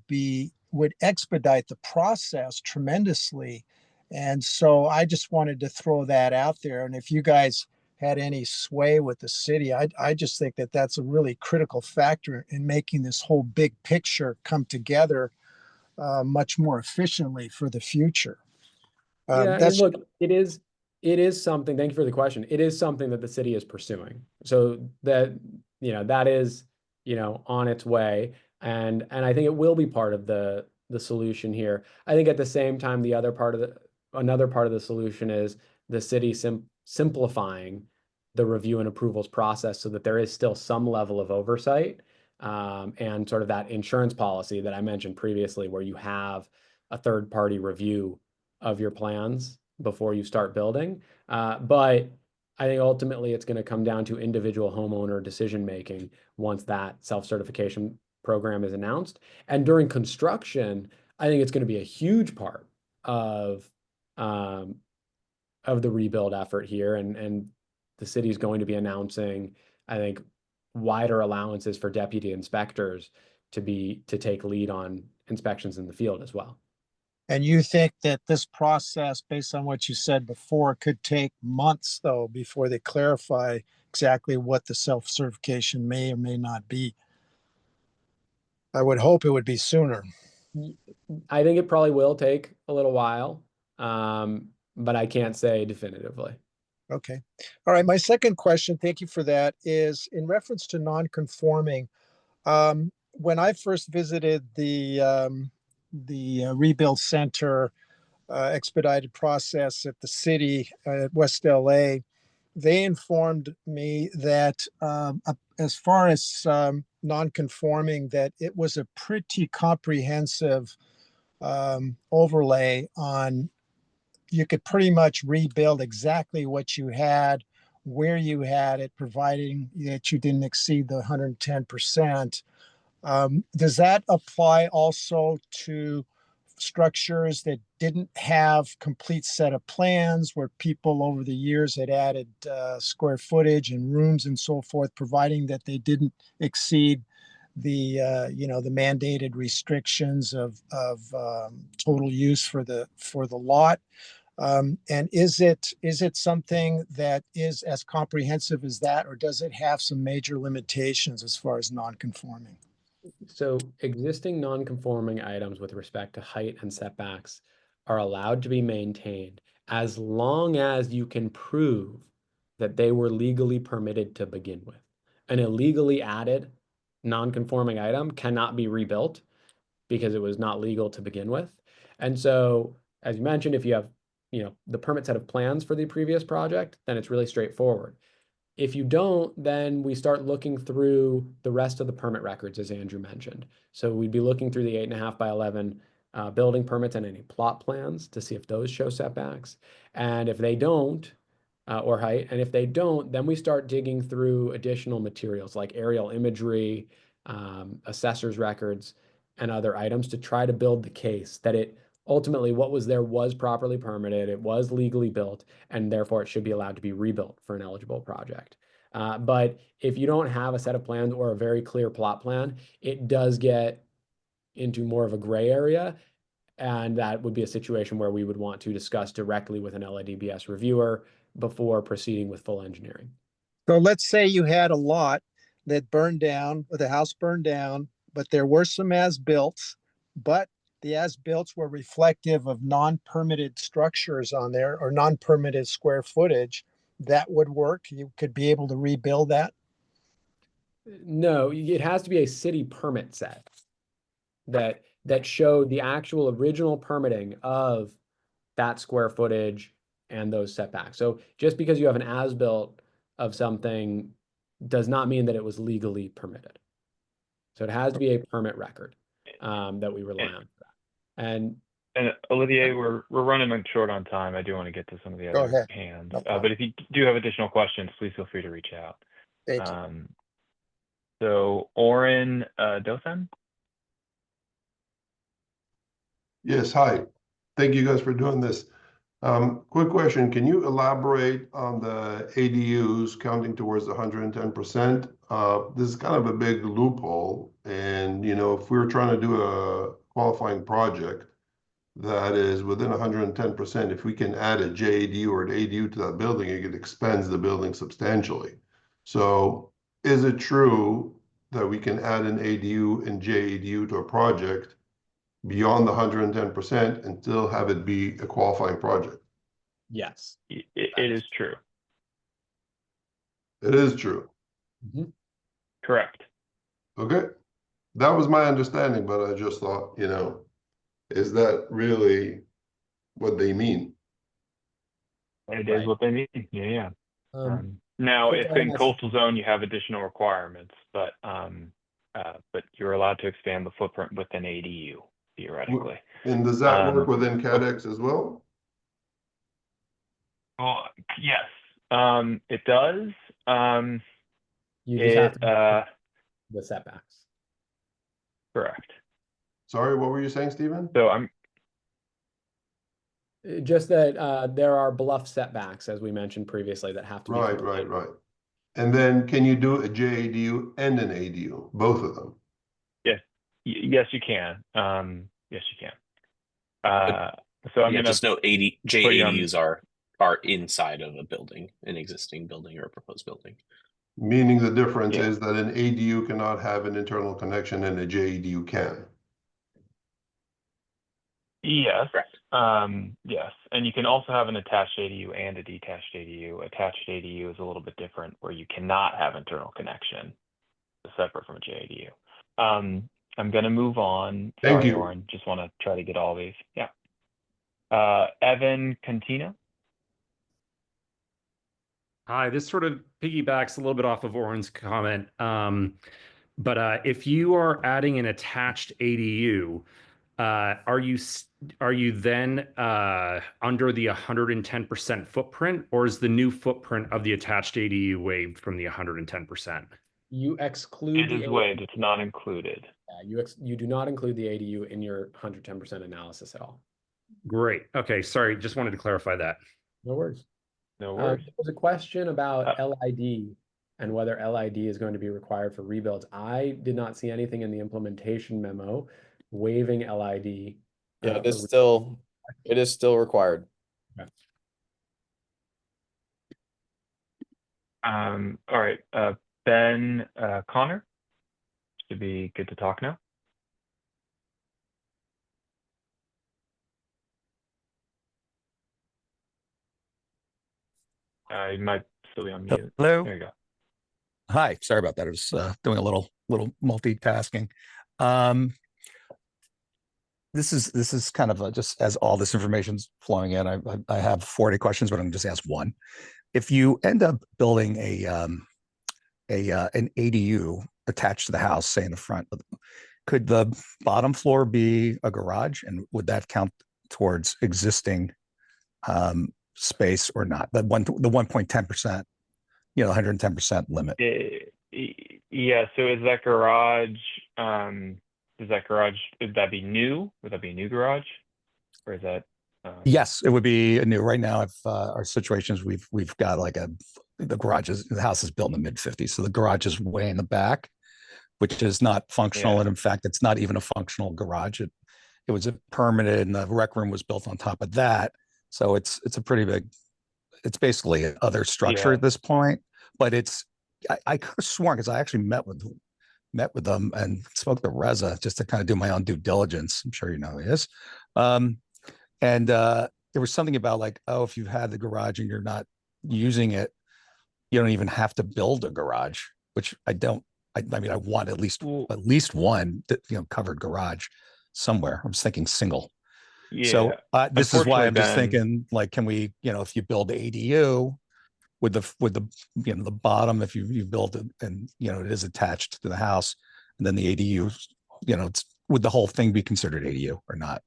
expedite the process tremendously. And so I just wanted to throw that out there. And if you guys had any sway with the city, I just think that that's a really critical factor in making this whole big picture come together much more efficiently for the future. Yeah, and look, it is something, thank you for the question. It is something that the city is pursuing. So that, that is, on its way. And I think it will be part of the solution here. I think at the same time, another part of the solution is the city simplifying the review and approvals process so that there is still some level of oversight, and sort of that insurance policy that I mentioned previously, where you have a third-party review of your plans before you start building. But I think ultimately it's going to come down to individual homeowner decision making once that self-certification program is announced. And during construction, I think it's going to be a huge part of the rebuild effort here. And the city is going to be announcing, I think, wider allowances for deputy inspectors to take lead on inspections in the field as well. And you think that this process, based on what you said before, could take months, though, before they clarify exactly what the self-certification may or may not be? I would hope it would be sooner. I think it probably will take a little while, but I can't say definitively. Okay. All right. My second question, thank you for that, is in reference to non-conforming. When I first visited the rebuild center expedited process at the city at West LA, they informed me that as far as non-conforming, that it was a pretty comprehensive overlay on, you could pretty much rebuild exactly what you had, where you had it, providing that you didn't exceed the 110%. Does that apply also to structures that didn't have complete set of plans, where people over the years had added square footage and rooms and so forth, providing that they didn't exceed the the mandated restrictions of total use for the lot? And is it something that is as comprehensive as that, or does it have some major limitations as far as non-conforming? So existing non-conforming items with respect to height and setbacks are allowed to be maintained as long as you can prove that they were legally permitted to begin with. An illegally added non-conforming item cannot be rebuilt because it was not legal to begin with. And so, as you mentioned, if you have, the permit set of plans for the previous project, then it's really straightforward. If you don't, then we start looking through the rest of the permit records, as Andrew mentioned. So we'd be looking through the 8.5 by 11 building permits and any plot plans to see if those show setbacks. And if they don't, or height, and if they don't, then we start digging through additional materials like aerial imagery, assessor's records, and other items to try to build the case that it ultimately what was there was properly permitted, it was legally built, and therefore it should be allowed to be rebuilt for an eligible project. But if you don't have a set of plans or a very clear plot plan, it does get into more of a gray area. And that would be a situation where we would want to discuss directly with an LADBS reviewer before proceeding with full engineering. So let's say you had a lot that burned down, or the house burned down, but there were some as-built, but the as-built were reflective of non-permitted structures on there, or non-permitted square footage. That would work. You could be able to rebuild that. No, it has to be a city permit set that showed the actual original permitting of that square footage and those setbacks. So just because you have an as-built of something does not mean that it was legally permitted. So it has to be a permit record that we rely on for that. And Olivier, we're running short on time. I do want to get to some of the other hands. No But if you do have additional questions, please feel free to reach out. Thank you. So Oren Dothan? Yes, hi. Thank you guys for doing this. Quick question, can you elaborate on the ADUs counting towards the 110%? This is kind of a big loophole, and if we were trying to do a qualifying project that is within 110%, if we can add a JADU or an ADU to that building, it expands the building substantially. So is it true that we can add an ADU and JADU to a project beyond the 110% and still have it be a qualifying project? yes, It is true. It is true. Mhm. Correct. Okay. That was my understanding, but I just thought, is that really what they mean? It Right. is what they mean. Yeah. Now, quick if item in also- coastal zone you have additional requirements, but you're allowed to expand the footprint with an ADU theoretically. And does that work within CADEX as well? Well, yes, it does. You just have to the setbacks. Correct. Sorry, what were you saying, Stephen? So I'm Just that there are bluff setbacks, as we mentioned previously, that have to be Right, complied. right. And then can you do a JADU and an ADU, both of them? yes, yes, you can. Yes, you can. So I'm Yeah, gonna just note put you on. JADUs are inside of a building, an existing building or a proposed building. Meaning the difference Yeah. is that an ADU cannot have an internal connection and a JADU can. Yes. Correct. Yes, and you can also have an attached ADU and a detached ADU. Attached ADU is a little bit different, where you cannot have internal connection, separate from a JADU. I'm gonna move on. Thank Sorry, you. Oren. Just want to try to get all these. Yeah. Evan Cantina. Hi, this sort of piggybacks a little bit off of Oren's comment. But if you are adding an attached ADU, are you then under the 110% footprint, or is the new footprint of the attached ADU waived from the 110%? You exclude It is waived. It's not included. you do not include the ADU in your 110% analysis at all. Great. Okay, sorry, just wanted to clarify that. No worries. No worries. There's a question about LID and whether LID is going to be required for rebuilds. I did not see anything in the implementation memo waiving LID. Yeah, it is still required. Okay. All right. Ben Connor. Should be good to talk now. You might still be on mute. Hello. There you go. Hi. Sorry about that. I was doing a little multitasking. This is kind of just as all this information's flowing in. I have 40 questions, but I'm just ask one. If you end up building an ADU attached to the house, say in the front, could the bottom floor be a garage, and would that count towards existing space or not? The 1.10%, the 110% limit. Yeah. So is that garage? Would that be new? Would that be a new garage, or is that? Yes, it would be a new. Right now, if our situations, we've got like the house is built in the mid-50s, so the garage is way in the back, which is not functional, and in fact, it's not even a functional garage. It was permitted, and the rec room was built on top of that. So it's a pretty big. It's basically another structure at this point, but I could have sworn, because I actually met with them and spoke to Reza just to kind of do my own due diligence. I'm sure you know who he is. And there was something about like, oh, if you've had the garage and you're not using it, you don't even have to build a garage, which I don't. I mean, I want at least one covered garage somewhere. I was thinking single. Yeah. So this is why I'm just thinking, like, can we, if you build the ADU with the bottom, if you build it and it is attached to the house, and then the ADU, would the whole thing be considered ADU or not?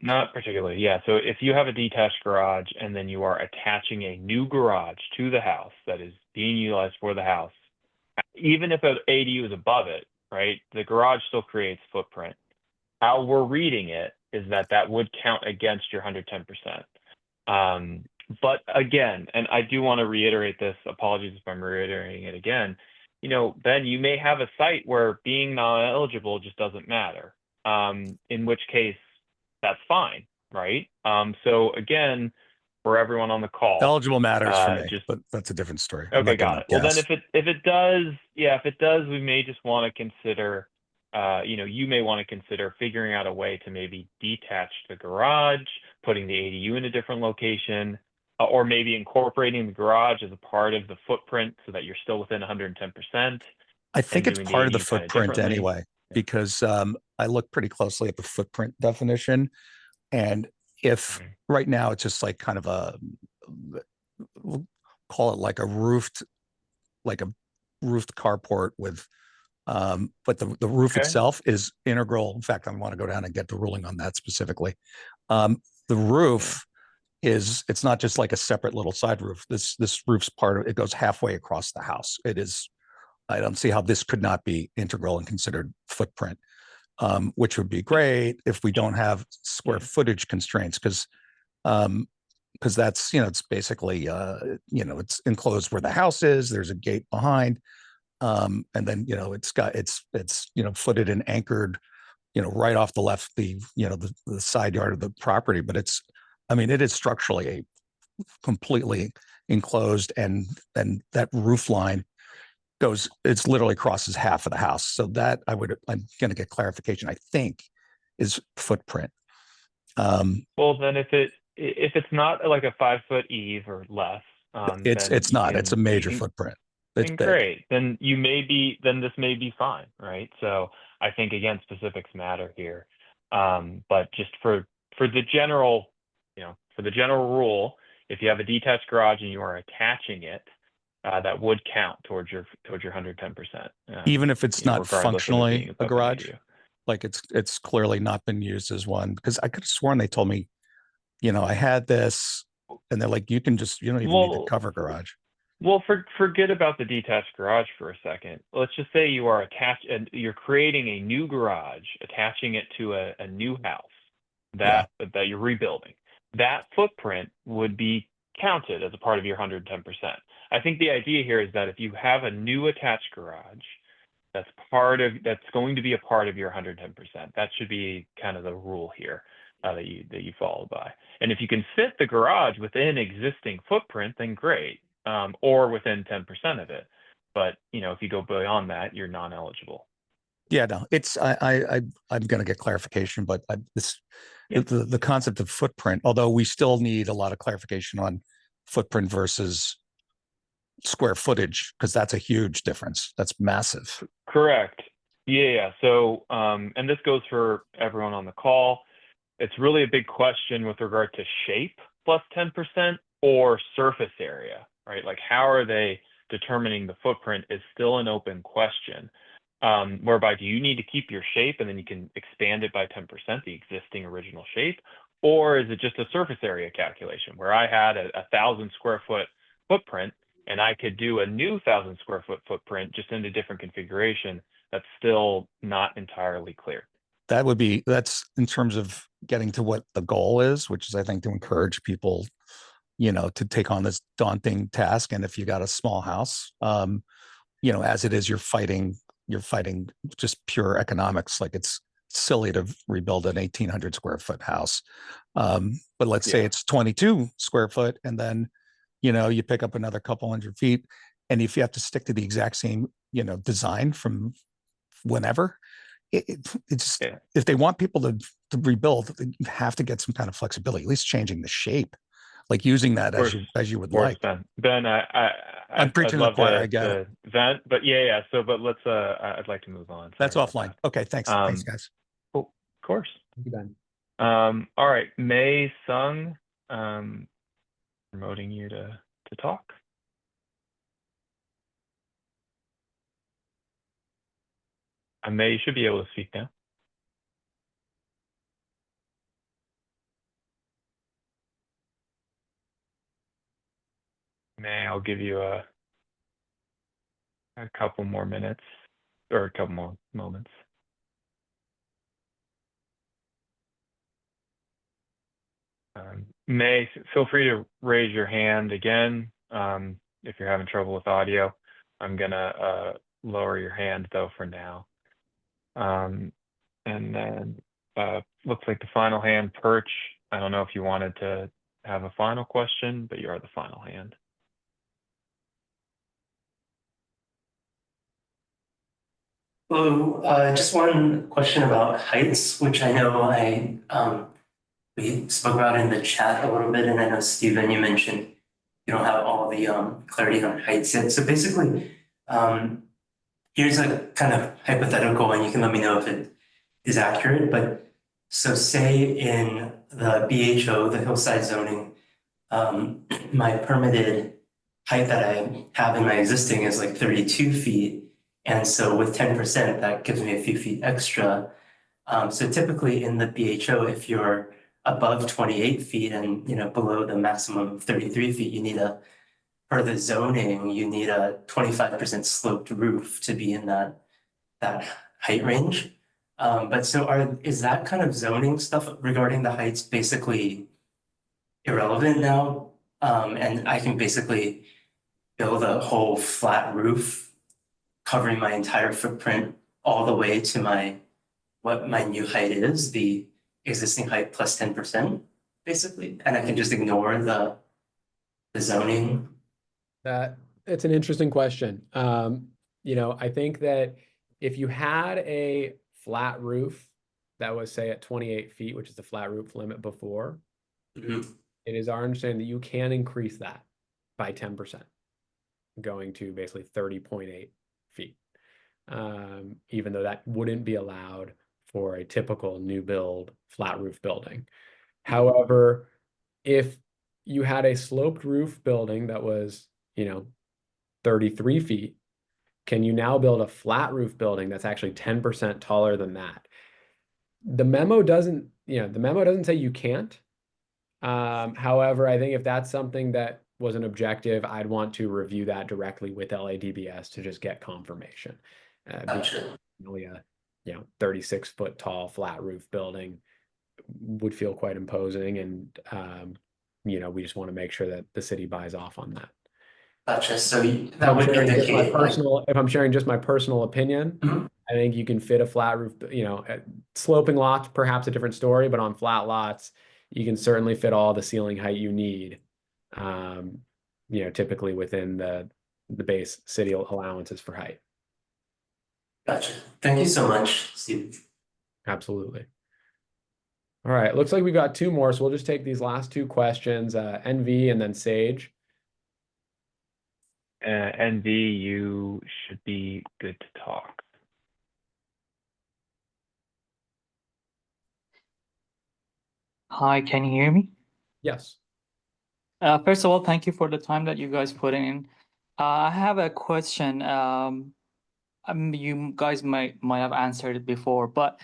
Not particularly. Yeah. So if you have a detached garage and then you are attaching a new garage to the house that is being utilized for the house, even if an ADU is above it, right, the garage still creates footprint. How we're reading it is that would count against your 110%. But again, and I do want to reiterate this, apologies if I'm reiterating it again, Ben, you may have a site where being non-eligible just doesn't matter, in which case that's fine, right? So again, for everyone on the call, eligible matters for me, but that's a different story. Okay, got it. Well, then if it does, we may just want to consider, you may want to consider figuring out a way to maybe detach the garage, putting the ADU in a different location, or maybe incorporating the garage as a part of the footprint so that you're still within 110%. I think it's part of the footprint anyway, because I look pretty closely at the footprint definition, and if right now it's just like kind of we'll call it like a roofed carport with, but the roof itself is integral. In fact, I want to go down and get the ruling on that specifically. The roof it's not just like a separate little side roof. This roof's part of it, goes halfway across the house. It is I don't see how this could not be integral and considered footprint, which would be great if we don't have square footage constraints, because that's, it's basically, it's enclosed where the house is, there's a gate behind, and then, it's footed and anchored, right off the left, the side yard of the property, but it is structurally a completely enclosed, and that roof line it's literally crosses half of the house. So that I'm going to get clarification, I think, is footprint. Well, then if it's not like a 5-foot eave or less, it's not. It's a major footprint. It's big. Great. Then this may be fine, right? So I think again, specifics matter here. But just for the general, for the general rule, if you have a detached garage and you are attaching it, that would count towards your 110%. Even if it's not functionally a garage, ADU. like it's clearly not been used as one, because I could have sworn they told me, I had this, and they're like, you can just, you don't even need to cover garage. Well, forget about the detached garage for a second. Let's just say you are attached and you're creating a new garage, attaching it to a new house that you're rebuilding. That footprint would be counted as a part of your 110%. I think the idea here is that if you have a new attached garage, that's going to be a part of your 110%. That should be kind of the rule here that you follow by. And if you can fit the garage within existing footprint, then great, or within 10% of it. But if you go beyond that, you're non-eligible. Yeah, no, it's I'm going to get clarification, but the concept of footprint, although we still need a lot of clarification on footprint versus square footage, because that's a huge difference. That's massive. Correct. Yeah. So, and this goes for everyone on the call. It's really a big question with regard to shape plus 10% or surface area, right? Like, how are they determining the footprint is still an open question. Whereby, do you need to keep your shape and then you can expand it by 10%, the existing original shape? Or is it just a surface area calculation where I had a 1,000 square foot footprint and I could do a new 1,000 square foot footprint just in a different configuration? That's still not entirely clear. That's in terms of getting to what the goal is, which is, I think, to encourage people, to take on this daunting task. And if you got a small house, as it is, you're fighting just pure economics. Like, it's silly to rebuild an 1,800 square foot house. But let's say it's 22 square foot, and then, you pick up another couple hundred feet. And if you have to stick to the exact same, design from whenever, it's if they want people to rebuild, you have to get some kind of flexibility, at least changing the shape, like using that as you would like. Ben, I'm preaching to the choir. I get it. Vent, but So, but let's. I'd like to move on. That's offline. Okay, thanks. Thanks, guys. Oh, of course. Thank you, Ben. All right, Mei Sung, promoting you to talk. Mei, you should be able to speak now. Mei, I'll give you a couple more minutes or a couple more moments. Mei, feel free to raise your hand again if you're having trouble with audio. I'm gonna lower your hand though for now. And then looks like the final hand, Perch. I don't know if you wanted to have a final question, but you are the final hand. Hello, just one question about heights, which I know we spoke about in the chat a little bit, and I know, Stephen, you mentioned you don't have all the clarity on heights yet. So basically, here's a kind of hypothetical, and you can let me know if it is accurate. But so say in the BHO, the hillside zoning, my permitted height that I have in my existing is like 32 feet. And so with 10%, that gives me a few feet extra. So typically in the BHO, if you're above 28 feet and below the maximum of 33 feet, you need a for the zoning, you need a 25% sloped roof to be in that height range. But so is that kind of zoning stuff regarding the heights basically irrelevant now? And I can basically build a whole flat roof covering my entire footprint all the way to what my new height is, the existing height plus 10%, basically, and I can just ignore the zoning. It's an interesting question. I think that if you had a flat roof that was, say, at 28 feet, which is the flat roof limit before, it is our understanding that you can increase that by 10%, going to basically 30.8 feet, even though that wouldn't be allowed for a typical new build flat roof building. However, if you had a sloped roof building that was, 33 feet, can you now build a flat roof building that's actually 10% taller than that? The memo doesn't say you can't. However, I think if that's something that was an objective, I'd want to review that directly with LADBS to just get confirmation. Gotcha. Only a 36-foot tall flat roof building would feel quite imposing, and we just want to make sure that the city buys off on that. Gotcha. So that would indicate if I'm sharing just my personal opinion, I think you can fit a flat roof, sloping lots, perhaps a different story, but on flat lots, you can certainly fit all the ceiling height you need, typically within the base city allowances for height. Gotcha. Thank you so much, Steve. Absolutely. All right, looks like we've got two more, so we'll just take these last two questions, NV and then Sage. NV, you should be good to talk. Hi, can you hear me? Yes. First of all, thank you for the time that you guys put in. I have a question. You guys might have answered it before, but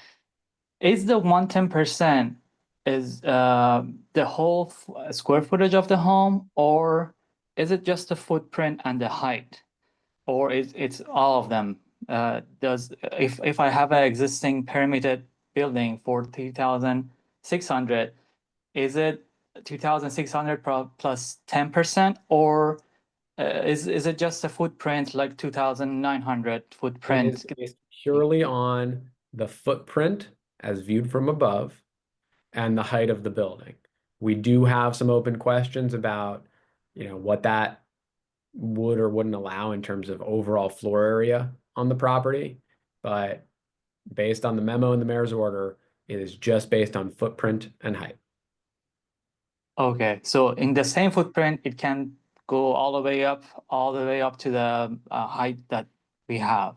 is the 110% is the whole square footage of the home, or is it just the footprint and the height, or it's all of them? If I have an existing permitted building for 3,600, is it 2,600 plus 10%, or is it just a footprint like 2,900 footprint? It is based purely on the footprint as viewed from above and the height of the building. We do have some open questions about, what that would or wouldn't allow in terms of overall floor area on the property, but based on the memo and the mayor's order, it is just based on footprint and height. Okay, so in the same footprint, it can go all the way up to the height that we have,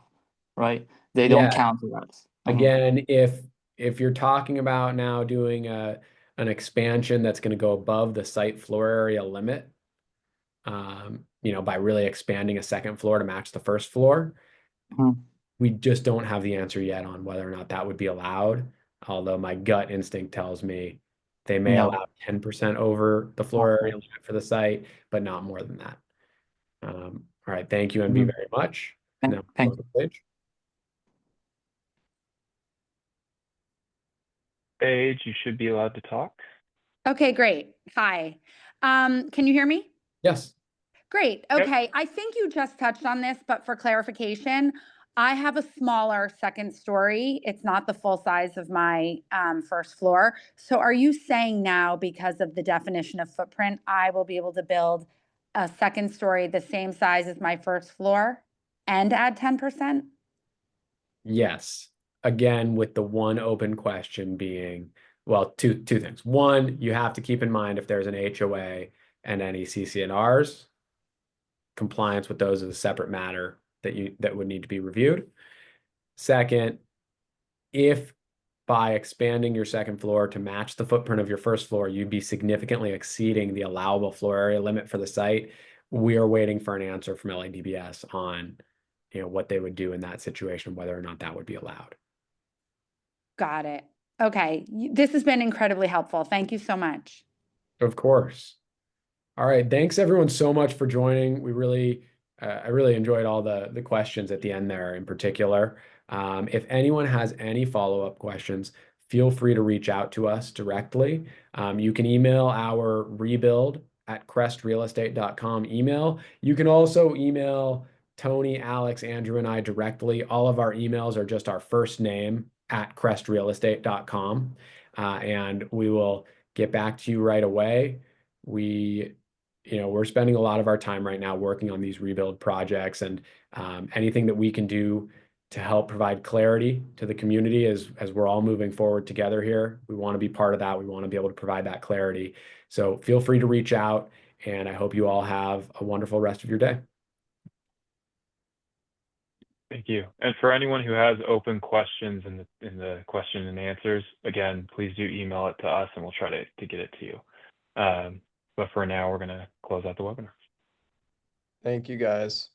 right? They don't count the rest. Again, if you're talking about now doing an expansion that's going to go above the site floor area limit, by really expanding a second floor to match the first floor, we just don't have the answer yet on whether or not that would be allowed. Although my gut instinct tells me they may allow 10% over the floor area limit for the site, but not more than that. All right, thank you, NB, very much. Thank you. Sage, you should be allowed to talk. Okay, great. Hi. Can you hear me? Yes. Great. Okay. I think you just touched on this, but for clarification, I have a smaller second story. It's not the full size of my first floor. So are you saying now, because of the definition of footprint, I will be able to build a second story the same size as my first floor and add 10%? Yes. Again, with the one open question being, well, two things. One, you have to keep in mind if there's an HOA and any CC&Rs, compliance with those is a separate matter that would need to be reviewed. Second, if by expanding your second floor to match the footprint of your first floor, you'd be significantly exceeding the allowable floor area limit for the site, we are waiting for an answer from LADBS on what they would do in that situation, whether or not that would be allowed. Got it. Okay. This has been incredibly helpful. Thank you so much. Of course. All right. Thanks everyone so much for joining. We really, I really enjoyed all the questions at the end there in particular. If anyone has any follow-up questions, feel free to reach out to us directly. You can email our rebuild@crestrealestate.com email. You can also email Tony, Alex, Andrew, and I directly. All of our emails are just our first name @crestrealestate.com. And we will get back to you right away. We're spending a lot of our time right now working on these rebuild projects, and anything that we can do to help provide clarity to the community as we're all moving forward together here. We want to be part of that. We want to be able to provide that clarity. So feel free to reach out, and I hope you all have a wonderful rest of your day. Thank you. And for anyone who has open questions in the question and answers, again, please do email it to us and we'll try to get it to you. But for now, we're going to close out the webinar. Thank you, guys.